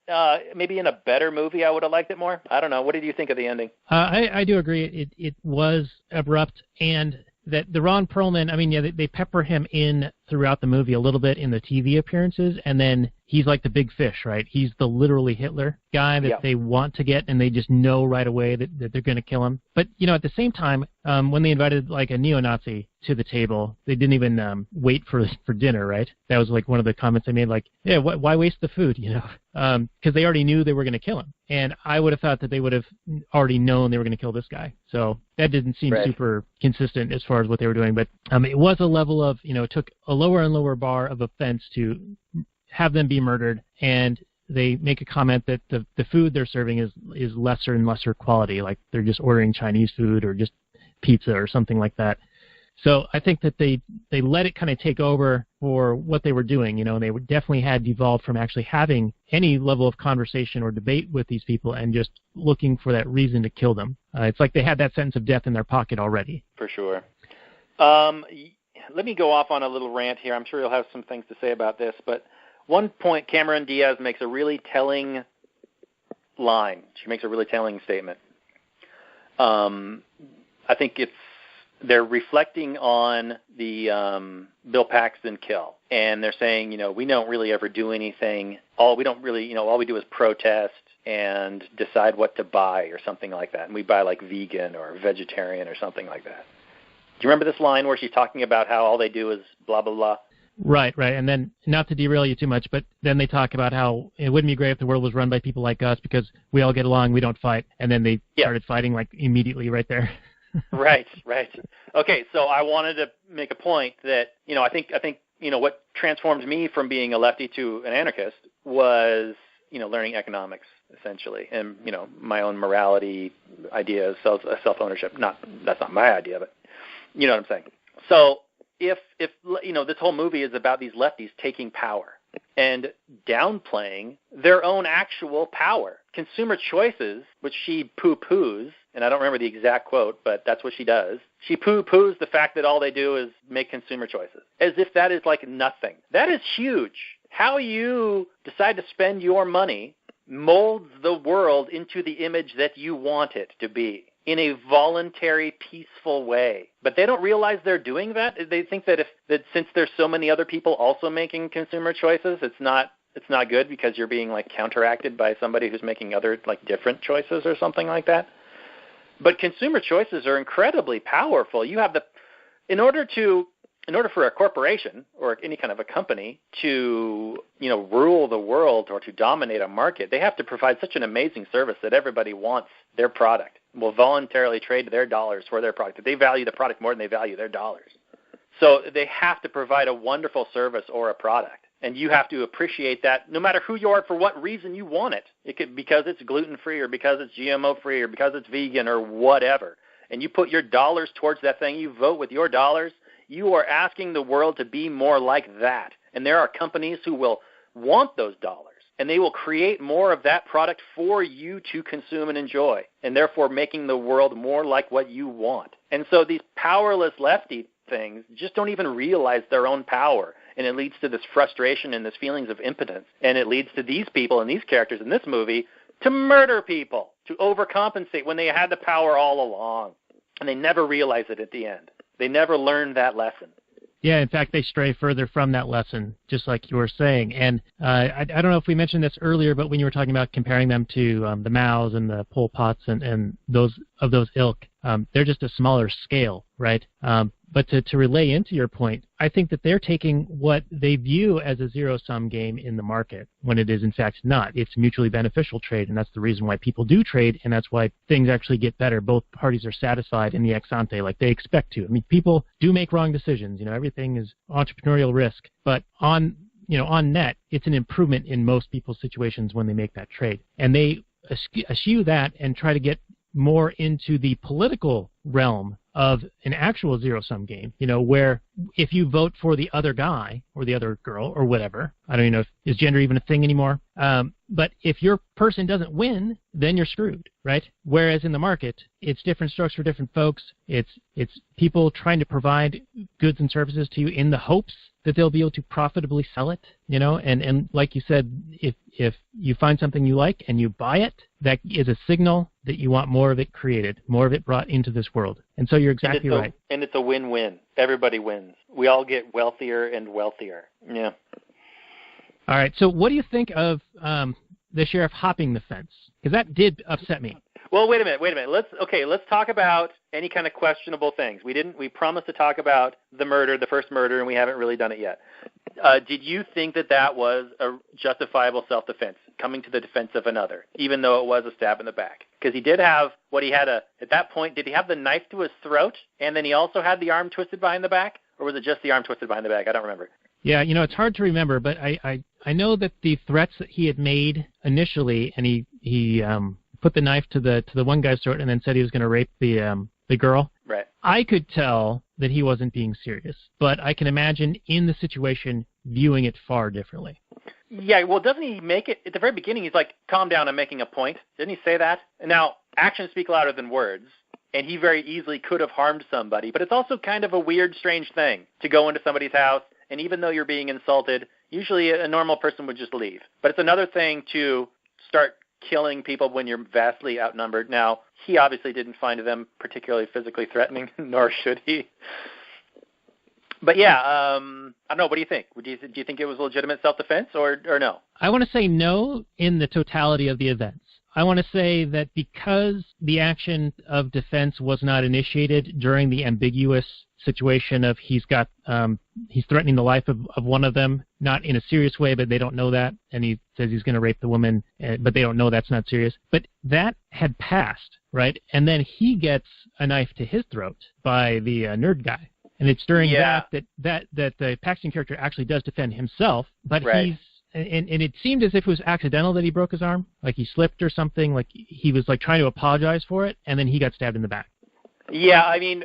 maybe in a better movie I would have liked it more. I don't know. What did you think of the ending? I do agree. It was abrupt, and that the Ron Perlman, I mean, yeah, they pepper him in throughout the movie a little bit in the TV appearances, and then he's like the big fish, right? He's the literally Hitler guy that they want to get, and they just know right away that they're going to kill him. But, at the same time, when they invited like a neo-Nazi to the table, they didn't even wait for dinner, right? That was like one of the comments they made, like, yeah, why waste the food, because they already knew they were going to kill him. And I would have thought that they would have already known they were going to kill this guy. So that didn't seem super consistent as far as what they were doing. But it was a level of, it took a lower and lower bar of offense to have them be murdered, and they make a comment that the food they're serving is lesser and lesser quality, like they're just ordering Chinese food or just pizza or something like that. So I think that they let it kind of take over for what they were doing, and they definitely had devolved from actually having any level of conversation or debate with these people and just looking for that reason to kill them. It's like they had that sentence of death in their pocket already. For sure. Let me go off on a little rant here. I'm sure you'll have some things to say about this, but one point, Cameron Diaz makes a really telling line. She makes a really telling statement. I think they're reflecting on the Bill Paxton kill, and they're saying, we don't really ever do anything. All we do is protest and decide what to buy or something like that, and we buy like vegan or vegetarian or something like that. Do you remember this line where she's talking about how all they do is blah, blah, blah? Right. And then, not to derail you too much, but then they talk about how it wouldn't be great if the world was run by people like us because we all get along, we don't fight, and then they started fighting like immediately right there. Right. Okay, so I wanted to make a point that, I think what transformed me from being a lefty to an anarchist was, learning economics, essentially, and, my own morality ideas, self-ownership. That's not my idea, but you know what I'm saying. So if this whole movie is about these lefties taking power and downplaying their own actual power, consumer choices, which she poo-poos, and I don't remember the exact quote, but that's what she does. She poo-poos the fact that all they do is make consumer choices, as if that is like nothing. That is huge. How you decide to spend your money molds the world into the image that you want it to be in a voluntary, peaceful way. But they don't realize they're doing that. They think that since there's so many other people also making consumer choices, it's not good because you're being like counteracted by somebody who's making other like different choices or something like that. But consumer choices are incredibly powerful. You have in order to in order for a corporation or any kind of a company to, rule the world or to dominate a market, they have to provide such an amazing service that everybody wants their product, will voluntarily trade their dollars for their product, that they value the product more than they value their dollars. So they have to provide a wonderful service or a product. And you have to appreciate that no matter who you are, for what reason you want it. It could because it's gluten-free or because it's GMO-free or because it's vegan or whatever. And you put your dollars towards that thing, you vote with your dollars, you are asking the world to be more like that. And there are companies who will want those dollars, and they will create more of that product for you to consume and enjoy, and therefore making the world more like what you want. And so these powerless lefty things just don't even realize their own power, and it leads to this frustration and this feelings of impotence, and it leads to these people and these characters in this movie to murder people, to overcompensate when they had the power all along, and they never realize it at the end. They never learned that lesson. Yeah, in fact, they stray further from that lesson, just like you were saying. And I don't know if we mentioned this earlier, but when you were talking about comparing them to the Maos and the Pol Pots and those of those ilk, they're just a smaller scale, right? But to relay into your point, I think that they're taking what they view as a zero-sum game in the market when it is in fact not. It's mutually beneficial trade, and that's the reason why people do trade, and that's why things actually get better. Both parties are satisfied in the ex-ante like they expect to. I mean, people do make wrong decisions. Everything is entrepreneurial risk, but on net, it's an improvement in most people's situations when they make that trade. And they eschew that and try to get more into the political realm of an actual zero-sum game, where if you vote for the other guy or the other girl or whatever, I don't even know is gender even a thing anymore, but if your person doesn't win, then you're screwed, right? Whereas in the market, it's different structure, different folks. It's people trying to provide goods and services to you in the hopes that they'll be able to profitably sell it, and like you said, if you find something you like and you buy it, that is a signal that you want more of it created, more of it brought into this world. And so you're exactly right. And it's a win-win. Everybody wins. We all get wealthier and wealthier. Yeah. All right. So what do you think of the sheriff hopping the fence? Because that did upset me. Well, wait a minute. Let's talk about any kind of questionable things. We promised to talk about the first murder, and we haven't really done it yet. Did you think that was a justifiable self-defense, coming to the defense of another, even though it was a stab in the back? Because he did have at that point, did he have the knife to his throat, and then he also had the arm twisted behind the back? Or was it just the arm twisted behind the back? I don't remember. Yeah, it's hard to remember, but I know that the threats that he had made initially, and he put the knife to the one guy's throat and then said he was going to rape the girl. Right. I could tell that he wasn't being serious, but I can imagine in the situation viewing it far differently. Yeah, well, doesn't he make it at the very beginning? He's like, "Calm down, I'm making a point." Didn't he say that? Now, actions speak louder than words, and he very easily could have harmed somebody, but it's also kind of a weird, strange thing to go into somebody's house, and even though you're being insulted, usually a normal person would just leave. But it's another thing to start killing people when you're vastly outnumbered. Now, he obviously didn't find them particularly physically threatening, nor should he. But yeah, I don't know. What do you think? Do you think it was legitimate self-defense or no? I want to say no in the totality of the events. I want to say that because the action of defense was not initiated during the ambiguous situation of he's threatening the life of one of them, not in a serious way, but they don't know that, and he says he's going to rape the woman, but they don't know that's not serious. But that had passed, right? And then he gets a knife to his throat by the nerd guy. And it's during that the Paxton character actually does defend himself, but right. And it seemed as if it was accidental that he broke his arm, like he slipped or something, like he was like trying to apologize for it, and then he got stabbed in the back. Yeah, I mean,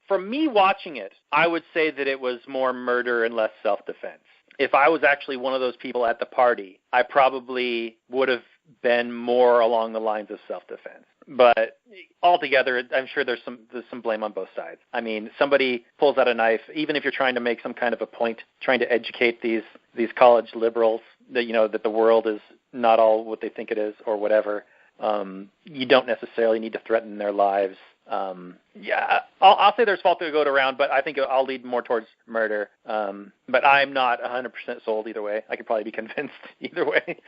for me watching it, I would say that it was more murder and less self-defense. If I was actually one of those people at the party, I probably would have been more along the lines of self-defense. But altogether, I'm sure there's some blame on both sides. I mean, somebody pulls out a knife, even if you're trying to make some kind of a point, trying to educate these college liberals that that the world is not all what they think it is or whatever. You don't necessarily need to threaten their lives. Yeah, I'll say there's fault to go around, but I think I'll lead more towards murder. But I'm not 100% sold either way. I could probably be convinced either way.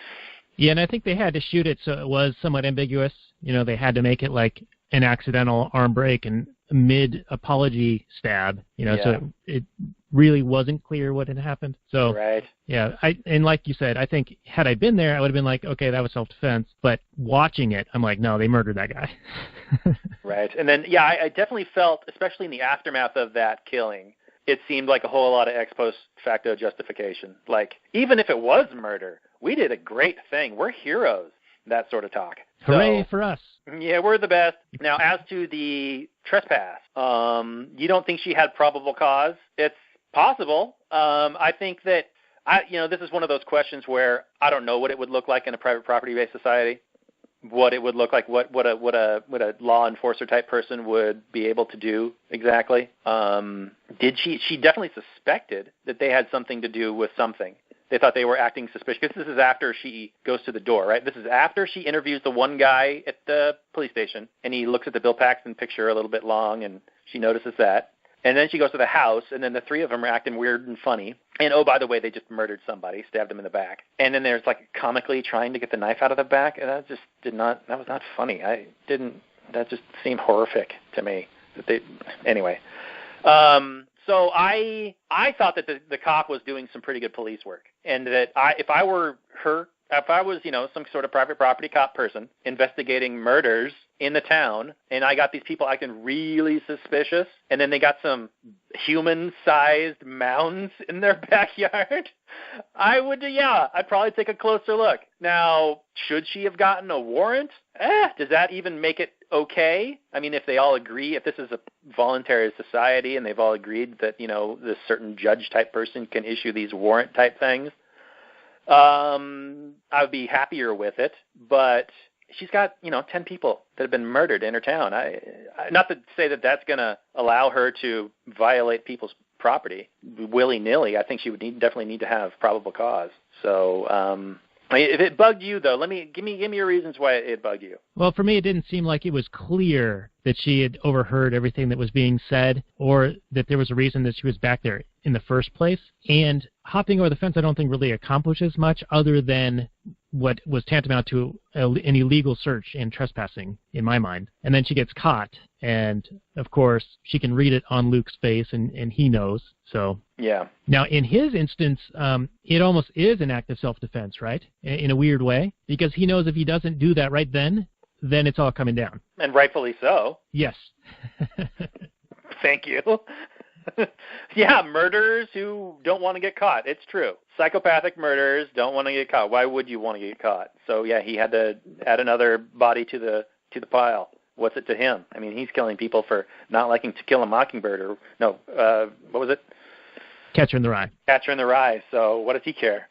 Yeah, and I think they had to shoot it so it was somewhat ambiguous. They had to make it like an accidental arm break, and mid-apology stab, so it really wasn't clear what had happened. So, right. Yeah, and like you said, I think had I been there, I would have been like, okay, that was self-defense. But watching it, I'm like, no, they murdered that guy. Right. And then, yeah, I definitely felt, especially in the aftermath of that killing, it seemed like a whole lot of ex post facto justification. Like, even if it was murder, we did a great thing. We're heroes. That sort of talk. Hooray for us. Yeah, we're the best. Now, as to the trespass, you don't think she had probable cause? It's possible. I think that, this is one of those questions where I don't know what it would look like in a private property-based society, what it would look like, what a law enforcer type person would be able to do exactly. She definitely suspected that they had something to do with something. They thought they were acting suspicious. Because this is after she goes to the door, right? This is after she interviews the one guy at the police station, and he looks at the Bill Paxton picture a little bit long, and she notices that. And then she goes to the house, and then the three of them are acting weird and funny. And, oh, by the way, they just murdered somebody, stabbed him in the back. And then there's, like, comically trying to get the knife out of the back, and that was not funny. That just seemed horrific to me. Anyway. So I thought that the cop was doing some pretty good police work, and that if I was some sort of private property cop person investigating murders in the town, and I got these people acting really suspicious, and then they got some human-sized mounds in their backyard, I'd probably take a closer look. Now, should she have gotten a warrant? Does that even make it okay? I mean, if they all agree, if this is a voluntary society and they've all agreed that, this certain judge-type person can issue these warrant-type things, I would be happier with it, but she's got, 10 people that have been murdered in her town. Not to say that that's going to allow her to violate people's property willy-nilly. I think she would definitely need to have probable cause. So, if it bugged you, though, give me your reasons why it bugged you. Well, for me, it didn't seem like it was clear that she had overheard everything that was being said, or that there was a reason that she was back there in the first place. And hopping over the fence, I don't think really accomplishes much other than what was tantamount to an illegal search and trespassing, in my mind. And then she gets caught, and, of course, she can read it on Luke's face, and he knows. So yeah. Now, in his instance, it almost is an act of self-defense, right, in a weird way, because he knows if he doesn't do that right then it's all coming down. And rightfully so. Yes. Thank you. Yeah, murderers who don't want to get caught. It's true. Psychopathic murderers don't want to get caught. Why would you want to get caught? So, yeah, he had to add another body to the pile. What's it to him? I mean, he's killing people for not liking To Kill a Mockingbird what was it? Catcher in the Rye. Catcher in the Rye. So what does he care?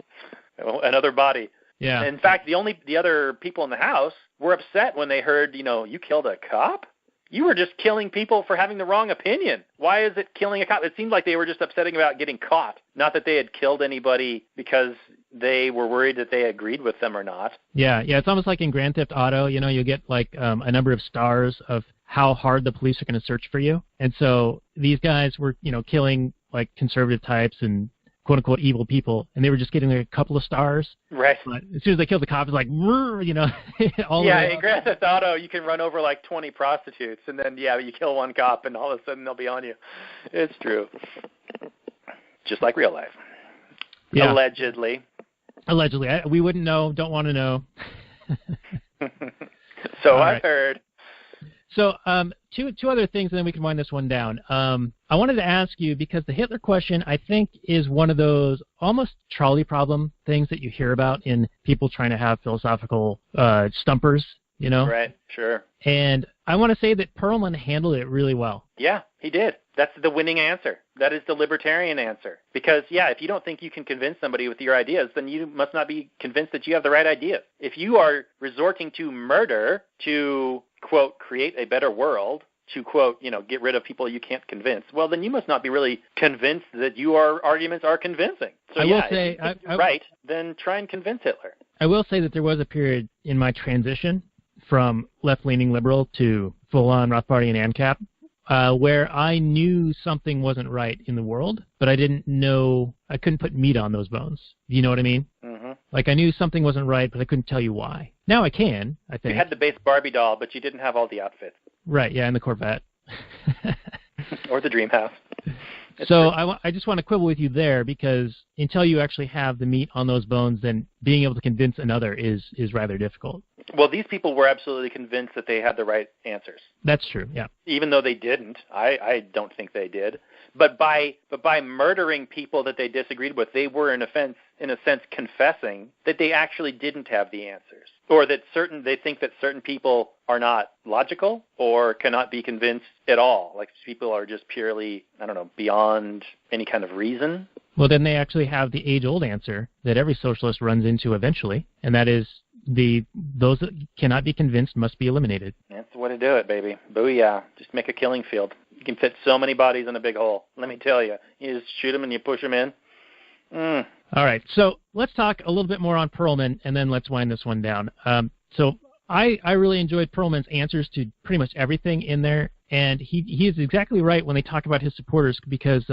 Another body. Yeah. In fact, the other people in the house were upset when they heard, you killed a cop? You were just killing people for having the wrong opinion. Why is it killing a cop? It seemed like they were just upsetting about getting caught, not that they had killed anybody because they were worried that they agreed with them or not. Yeah, it's almost like in Grand Theft Auto, you get like a number of stars of how hard the police are going to search for you. And so these guys were, killing like conservative types and quote-unquote evil people, and they were just getting like a couple of stars. Right. But as soon as they killed the cop, it's like, all yeah, in Grand Theft Auto, you can run over like 20 prostitutes, and then, you kill one cop, and all of a sudden they'll be on you. It's true. Just like real life. Yeah. Allegedly. We wouldn't know, don't want to know. So I've heard. So two other things, and then we can wind this one down. I wanted to ask you, because the Hitler question, I think, is one of those almost trolley problem things that you hear about in people trying to have philosophical stumpers, Right, sure. And I want to say that Perlman handled it really well. Yeah, he did. That's the winning answer. That is the libertarian answer. Because, if you don't think you can convince somebody with your ideas, then you must not be convinced that you have the right ideas. If you are resorting to murder to, quote, create a better world, to, quote, get rid of people you can't convince, well, then you must not be really convinced that your arguments are convincing. So, if you're right, then try and convince Hitler. I will say that there was a period in my transition from left-leaning liberal to full-on Rothbardian ANCAP, where I knew something wasn't right in the world, but I couldn't put meat on those bones. Do you know what I mean? Mm-hmm. Like, I knew something wasn't right, but I couldn't tell you why. Now I can, I think. You had the base Barbie doll, but you didn't have all the outfits. Right, yeah, and the Corvette. Or the dream house. So I just want to quibble with you there, because until you actually have the meat on those bones, then being able to convince another is rather difficult. Well, these people were absolutely convinced that they had the right answers. That's true, yeah. Even though they didn't. I don't think they did. But by murdering people that they disagreed with, they were in a sense confessing that they actually didn't have the answers. Or that they think that certain people are not logical or cannot be convinced at all. Like people are just purely, I don't know, beyond any kind of reason. Well, then they actually have the age-old answer that every socialist runs into eventually, and that is those that cannot be convinced must be eliminated. That's the way to do it, baby. Booyah. Just make a killing field. You can fit so many bodies in a big hole. Let me tell you. You just shoot them and you push them in. All right, so let's talk a little bit more on Perlman, and then let's wind this one down. So I really enjoyed Perlman's answers to pretty much everything in there, and he is exactly right when they talk about his supporters, because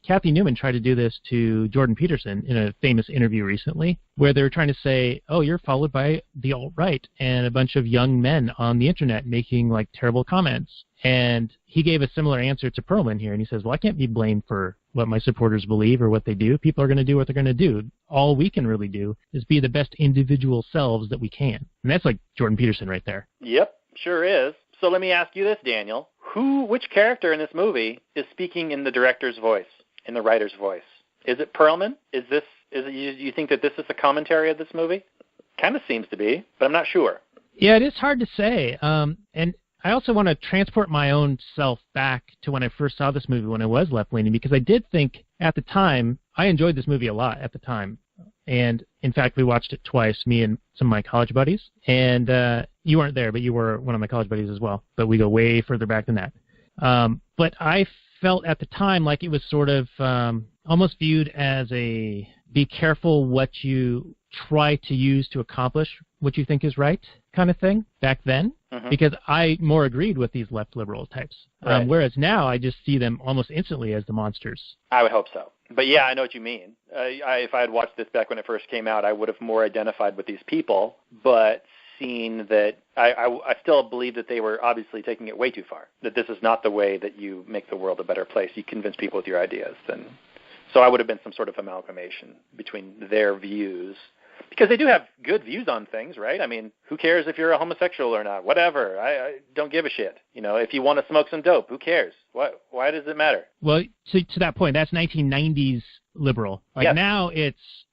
Kathy Newman tried to do this to Jordan Peterson in a famous interview recently, where they were trying to say, oh, you're followed by the alt-right and a bunch of young men on the internet making like terrible comments. And he gave a similar answer to Perlman here, and he says, well, I can't be blamed for what my supporters believe or what they do. People are going to do what they're going to do. All we can really do is be the best individual selves that we can. And that's like Jordan Peterson right there. Yep, sure is. So let me ask you this, Daniel. Which character in this movie is speaking in the director's voice, in the writer's voice? Is it Perlman? You think that this is a commentary of this movie? Kind of seems to be, but I'm not sure. Yeah, it is hard to say. And I also want to transport my own self back to when I first saw this movie when I was left-leaning, because I did think at the time, I enjoyed this movie a lot at the time. And in fact, we watched it twice, me and some of my college buddies. And you weren't there, but you were one of my college buddies as well. But we go way further back than that. But I felt at the time like it was sort of almost viewed as a be careful what you try to use to accomplish what you think is right kind of thing back then, because I more agreed with these left liberal types. Right. Whereas now I just see them almost instantly as the monsters. I would hope so. But yeah, I know what you mean. If I had watched this back when it first came out, I would have more identified with these people, but seen that I still believe that they were obviously taking it way too far, that this is not the way that you make the world a better place. You convince people with your ideas. So I would have been some sort of amalgamation between their views, because they do have good views on things, right? I mean, who cares if you're a homosexual or not? Whatever. I don't give a shit. You know, if you want to smoke some dope, who cares? Why does it matter? Well, to that point, that's 1990s liberal. Like yes. Now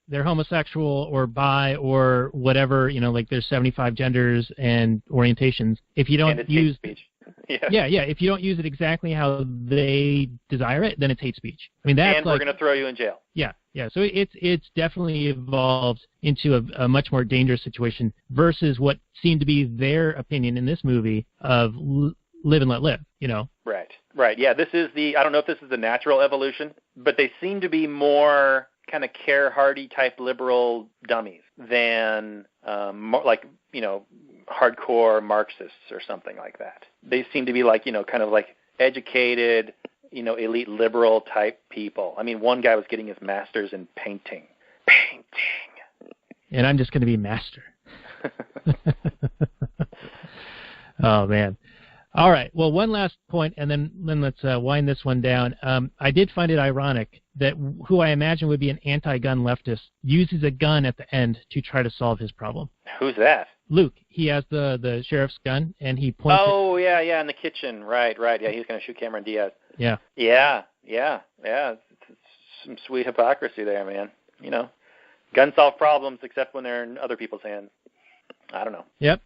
they're homosexual or bi or whatever, you know, like there's 75 genders and orientations. If you don't use hate speech. Yeah. If you don't use it exactly how they desire it, then it's hate speech. I mean, that's we're going to throw you in jail. Yeah. So it's definitely evolved into a much more dangerous situation versus what seemed to be their opinion in this movie of live and let live, you know? Right. Yeah, I don't know if this is the natural evolution, but they seem to be more kind of care-hardy type liberal dummies than more like, you know, hardcore Marxists or something like that. They seem to be like, you know, kind of like educated, you know, elite liberal type people. I mean, one guy was getting his master's in painting. And I'm just going to be master. Oh, man. All right. Well, one last point, and then let's wind this one down. I did find it ironic that who I imagine would be an anti-gun leftist uses a gun at the end to try to solve his problem. Who's that? Luke. He has the sheriff's gun, and he points yeah, in the kitchen. Right. Yeah, he's going to shoot Cameron Diaz. Yeah. It's some sweet hypocrisy there, man. You know, guns solve problems except when they're in other people's hands. I don't know. Yep.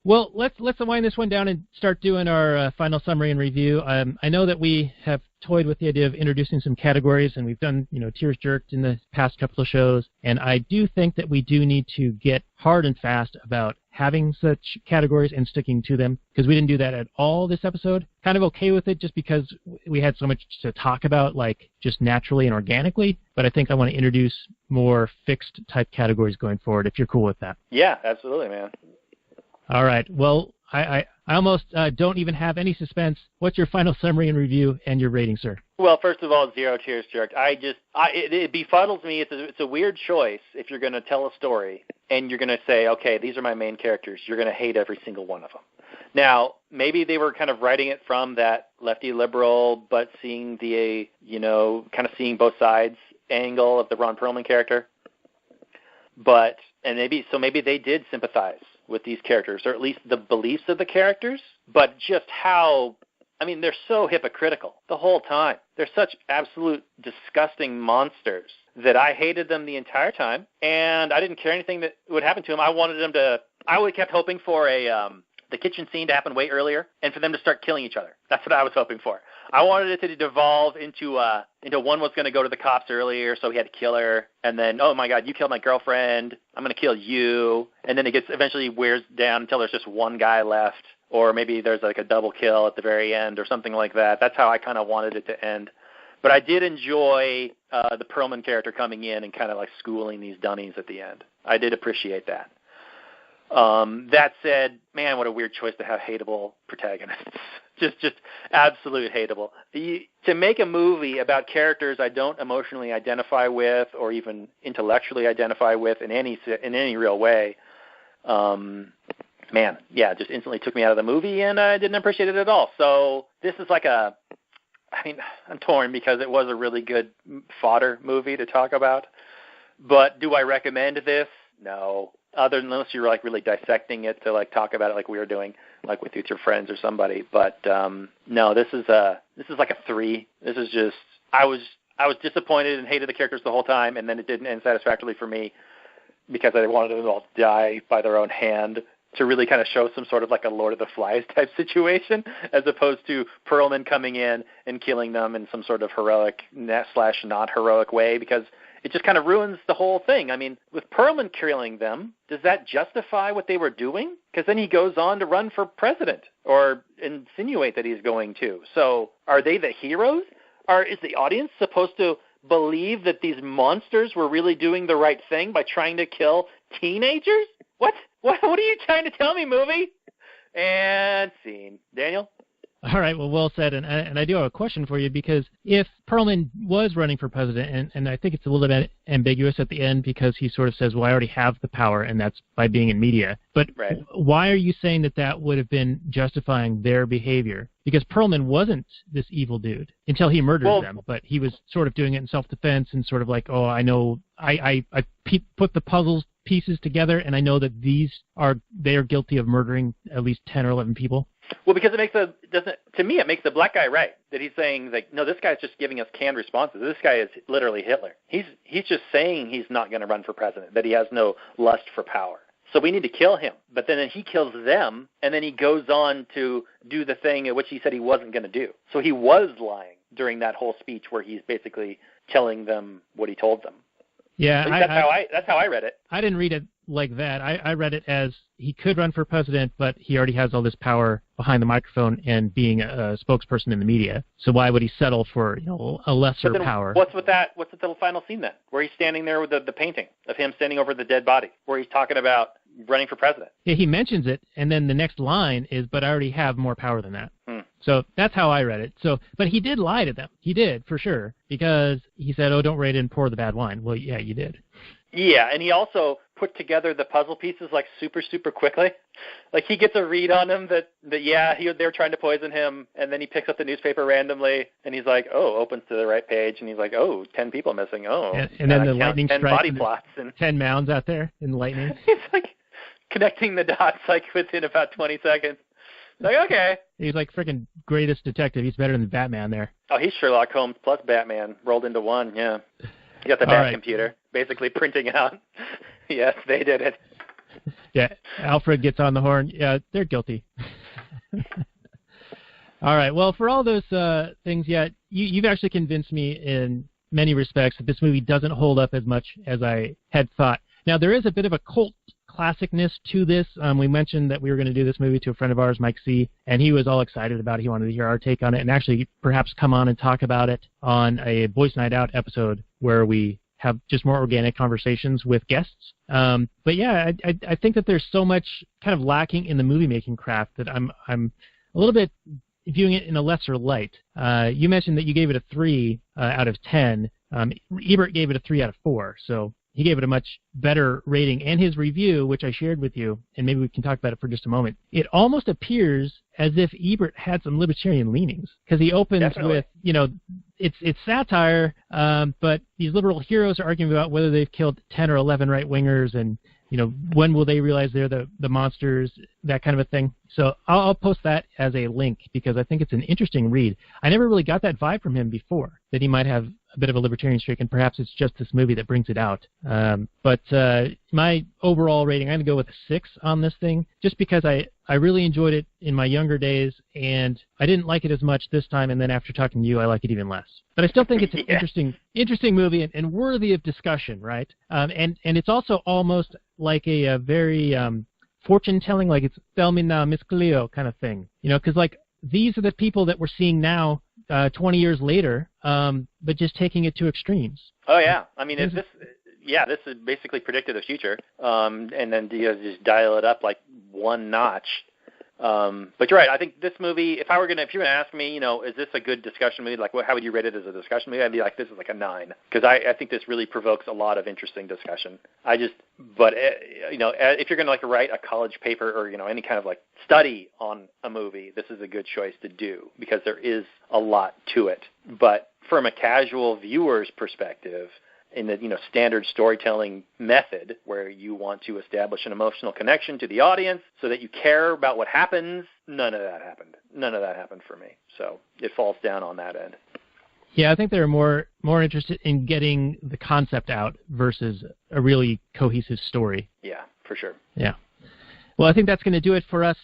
Well, let's wind this one down and start doing our final summary and review. I know that we have toyed with the idea of introducing some categories, and we've done, you know, tears jerked in the past couple of shows, and I do think that we do need to get hard and fast about having such categories and sticking to them, because we didn't do that at all this episode. Kind of okay with it just because we had so much to talk about, like just naturally and organically, but I think I want to introduce more fixed type categories going forward, if you're cool with that. Yeah, absolutely, man. All right. Well, I almost don't even have any suspense. What's your final summary and review and your rating, sir? Well, first of all, 0 tears jerked. It befuddles me. It's a weird choice if you're going to tell a story and you're going to say, okay, these are my main characters. You're going to hate every single one of them. Now, maybe they were kind of writing it from that lefty liberal, but seeing the, kind of seeing both sides angle of the Ron Perlman character. Maybe they did sympathize with these characters, or at least the beliefs of the characters, but just how, they're so hypocritical the whole time. They're such absolute disgusting monsters that I hated them the entire time, and I didn't care anything that would happen to them. I would have kept hoping for the kitchen scene to happen way earlier, and for them to start killing each other. That's what I was hoping for. I wanted it to devolve into one was going to go to the cops earlier, so he had to kill her, and then, oh my God, you killed my girlfriend, I'm going to kill you, and then it eventually wears down until there's just one guy left, or maybe there's like a double kill at the very end or something like that. That's how I kind of wanted it to end. But I did enjoy the Perlman character coming in and kind of like schooling these dummies at the end. I did appreciate that. That said, man, what a weird choice to have hateable protagonists. just absolute hateable. To make a movie about characters I don't emotionally identify with or even intellectually identify with in any real way, just instantly took me out of the movie, and I didn't appreciate it at all. So this is like I'm torn because it was a really good fodder movie to talk about. But do I recommend this? No. Unless you're like really dissecting it to like talk about it like we were doing, like with your friends or somebody. But no, this is like a 3. This is just I was disappointed and hated the characters the whole time, and then it didn't end satisfactorily for me because I wanted them all to die by their own hand, to really kind of show some sort of like a Lord of the Flies type situation, as opposed to Perlman coming in and killing them in some sort of heroic / not heroic way, because it just kind of ruins the whole thing. With Perlman killing them, does that justify what they were doing? Because then he goes on to run for president, or insinuate that he's going to. So are they the heroes? Is the audience supposed to believe that these monsters were really doing the right thing by trying to kill teenagers? What are you trying to tell me, movie? And scene. Daniel? All right, well said, and I do have a question for you, because if Perlman was running for president, and I think it's a little bit ambiguous at the end because he sort of says, well, I already have the power, and that's by being in media. But right. Why are you saying that would have been justifying their behavior? Because Perlman wasn't this evil dude until he murdered them, but he was sort of doing it in self-defense and sort of like, oh, I know, I put the puzzles pieces together, and I know that they are guilty of murdering at least 10 or 11 people. Well, because it makes the black guy right, that he's saying, like, no, this guy's just giving us canned responses. This guy is literally Hitler. He's just saying he's not going to run for president, that he has no lust for power. So we need to kill him. But then he kills them, and then he goes on to do the thing which he said he wasn't going to do. So he was lying during that whole speech where he's basically telling them what he told them. Yeah, that's how I read it. I didn't read it like that. I read it as he could run for president, but he already has all this power behind the microphone and being a spokesperson in the media. So why would he settle for a lesser power? What's with that? What's with the final scene then, where he's standing there with the painting of him standing over the dead body, where he's talking about running for president? Yeah, he mentions it, and then the next line is, "But I already have more power than that." So that's how I read it. So, but he did lie to them. He did, for sure, because he said, "Oh, don't rate and pour the bad wine." Well, yeah, you did. Yeah, and he also put together the puzzle pieces like super, super quickly. Like he gets a read on him that they're trying to poison him, and then he picks up the newspaper randomly, and he's like, oh, opens to the right page, and he's like, oh, 10 people missing. Oh, and then the lightning 10 strikes, body plots, and 10 mounds out there in lightning. He's like connecting the dots like within about 20 seconds. Like, okay. He's like freaking greatest detective. He's better than Batman there. Oh, he's Sherlock Holmes plus Batman rolled into one, yeah. You got the Bat computer basically printing out. Yes, they did it. Yeah, Alfred gets on the horn. Yeah, they're guilty. All right, well, for all those things, yeah, you've actually convinced me in many respects that this movie doesn't hold up as much as I had thought. Now, there is a bit of a cult classicness to this. We mentioned that we were going to do this movie to a friend of ours, Mike C., and he was all excited about it. He wanted to hear our take on it and actually perhaps come on and talk about it on a Boys Night Out episode where we have just more organic conversations with guests. But yeah, I think that there's so much kind of lacking in the movie-making craft that I'm a little bit viewing it in a lesser light. You mentioned that you gave it a 3 out of 10. Ebert gave it a 3 out of 4. So he gave it a much better rating. And his review, which I shared with you, and maybe we can talk about it for just a moment, it almost appears as if Ebert had some libertarian leanings, because he opens with, it's satire, but these liberal heroes are arguing about whether they've killed 10 or 11 right-wingers, and when will they realize they're the monsters, that kind of a thing. So I'll post that as a link because I think it's an interesting read. I never really got that vibe from him before, that he might have a bit of a libertarian streak, and perhaps it's just this movie that brings it out. But my overall rating, I'm going to go with a 6 on this thing, just because I really enjoyed it in my younger days, and I didn't like it as much this time, and then after talking to you, I like it even less. But I still think it's an interesting movie and worthy of discussion, right? And it's also almost like a very fortune-telling, like it's Thelmina Miss Cleo kind of thing. Because like these are the people that we're seeing now 20 years later, but just taking it to extremes. Oh, yeah. I mean, this is basically predicted the future, and then just dial it up like one notch. But you're right. I think this movie, if you're going to ask me, is this a good discussion movie? Like, how would you rate it as a discussion movie? I'd be like, this is like a 9, because I think this really provokes a lot of interesting discussion. If you're going to write a college paper or any kind of study on a movie, this is a good choice to do because there is a lot to it. But from a casual viewer's perspective, in the standard storytelling method where you want to establish an emotional connection to the audience so that you care about what happens, none of that happened. None of that happened for me. So it falls down on that end. Yeah, I think they're more interested in getting the concept out versus a really cohesive story. Yeah, for sure. Yeah. Well, I think that's going to do it for us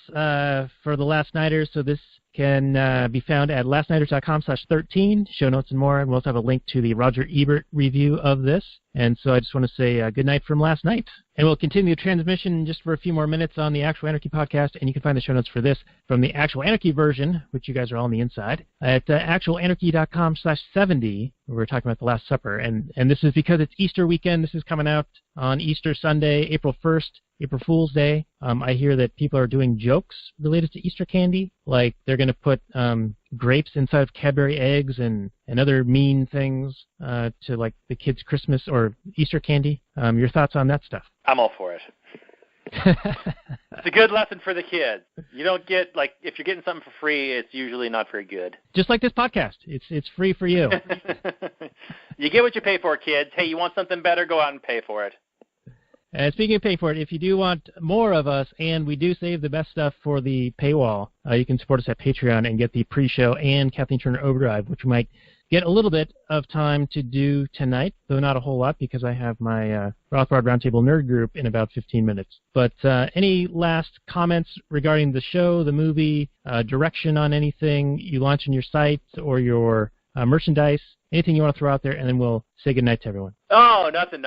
for The Last Nighters. So this can be found at lastnighters.com/13, show notes and more, and we'll also have a link to the Roger Ebert review of this. And so I just want to say good night from last night. And we'll continue the transmission just for a few more minutes on the Actual Anarchy podcast, and you can find the show notes for this from the Actual Anarchy version, which you guys are all on the inside, at actualanarchy.com/70, where we're talking about the Last Supper. And this is because it's Easter weekend. This is coming out on Easter Sunday, April 1st, April Fool's Day. I hear that people are doing jokes related to Easter candy, like they're going to put grapes inside of Cadbury eggs and other mean things to the kids' Christmas or Easter candy. Your thoughts on that stuff? I'm all for it. It's a good lesson for the kids. You don't get, if you're getting something for free, it's usually not very good. Just like this podcast. It's free for you. You get what you pay for, kids. Hey, you want something better? Go out and pay for it. And speaking of paying for it, if you do want more of us, and we do save the best stuff for the paywall, you can support us at Patreon and get the pre-show and Kathleen Turner Overdrive, which we might get a little bit of time to do tonight, though not a whole lot because I have my Rothbard Roundtable Nerd Group in about 15 minutes. But any last comments regarding the show, the movie, direction on anything you launch on your site or your merchandise, anything you want to throw out there, and then we'll say goodnight to everyone. Oh, nothing.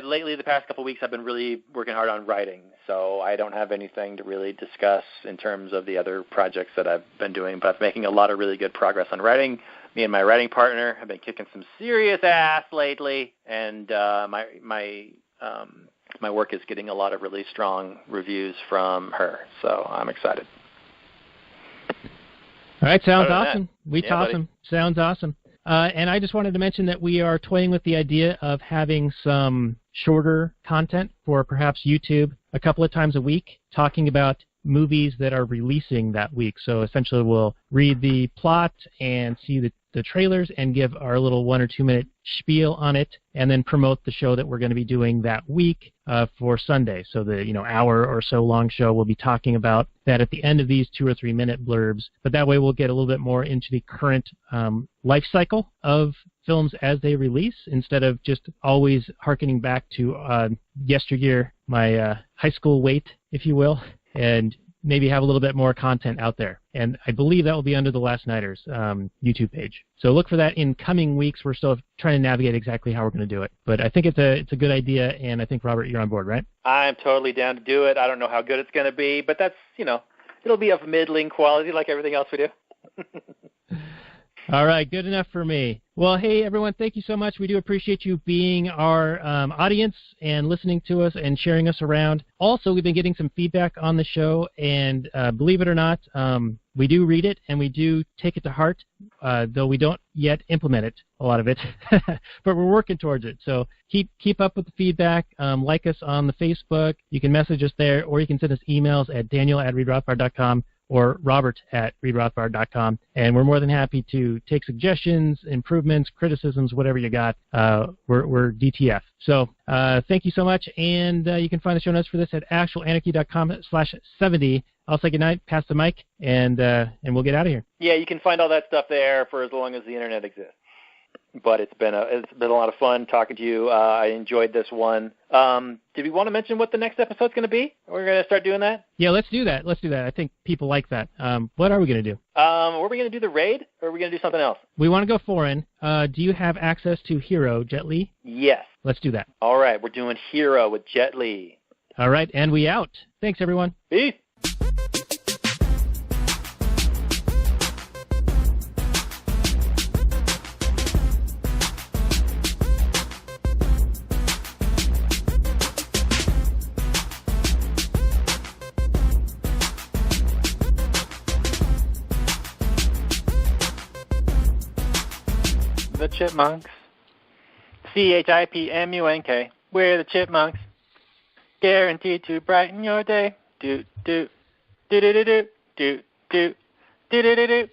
Lately, the past couple of weeks, I've been really working hard on writing, so I don't have anything to really discuss in terms of the other projects that I've been doing, but I'm making a lot of really good progress on writing. Me and my writing partner have been kicking some serious ass lately, and my work is getting a lot of really strong reviews from her, so I'm excited. All right, sounds awesome. Awesome. Sounds awesome. And I just wanted to mention that we are toying with the idea of having some shorter content for perhaps YouTube a couple of times a week, talking about movies that are releasing that week. So essentially we'll read the plot and see the trailers and give our little 1 or 2 minute spiel on it, and then promote the show that we're going to be doing that week for Sunday. So the hour or so long show, we'll be talking about that at the end of these 2 or 3 minute blurbs. But that way we'll get a little bit more into the current life cycle of films as they release, instead of just always hearkening back to yesteryear, my high school wait, if you will, and maybe have a little bit more content out there. And I believe that will be under the Last Nighters YouTube page. So look for that in coming weeks. We're still trying to navigate exactly how we're going to do it. But I think it's a good idea, and I think, Robert, you're on board, right? I'm totally down to do it. I don't know how good it's going to be, but that's, it'll be of middling quality like everything else we do. All right, good enough for me. Well, hey, everyone, thank you so much. We do appreciate you being our audience and listening to us and sharing us around. Also, we've been getting some feedback on the show, and believe it or not, we do read it and we do take it to heart, though we don't yet implement it, a lot of it, but we're working towards it. So keep up with the feedback. Like us on the Facebook. You can message us there, or you can send us emails at daniel@readrothbard.com or robert@readrothbard.com, and we're more than happy to take suggestions, improvements, criticisms, whatever you got. We're DTF. So thank you so much, and you can find the show notes for this at actualanarchy.com/70. I'll say goodnight, pass the mic, and we'll get out of here. Yeah, you can find all that stuff there for as long as the internet exists. But it's been a lot of fun talking to you. I enjoyed this one. Did we want to mention what the next episode's going to be? We're going to start doing that? Yeah, let's do that. I think people like that. What are we going to do? Were we going to do the raid, or are we going to do something else? We want to go foreign. Do you have access to Hero, Jet Li? Yes. Let's do that. All right, we're doing Hero with Jet Li. All right, and we out. Thanks, everyone. Peace. The Chipmunks. CHIPMUNK. We're the Chipmunks. Guaranteed to brighten your day. Do do do do do do do do do do do.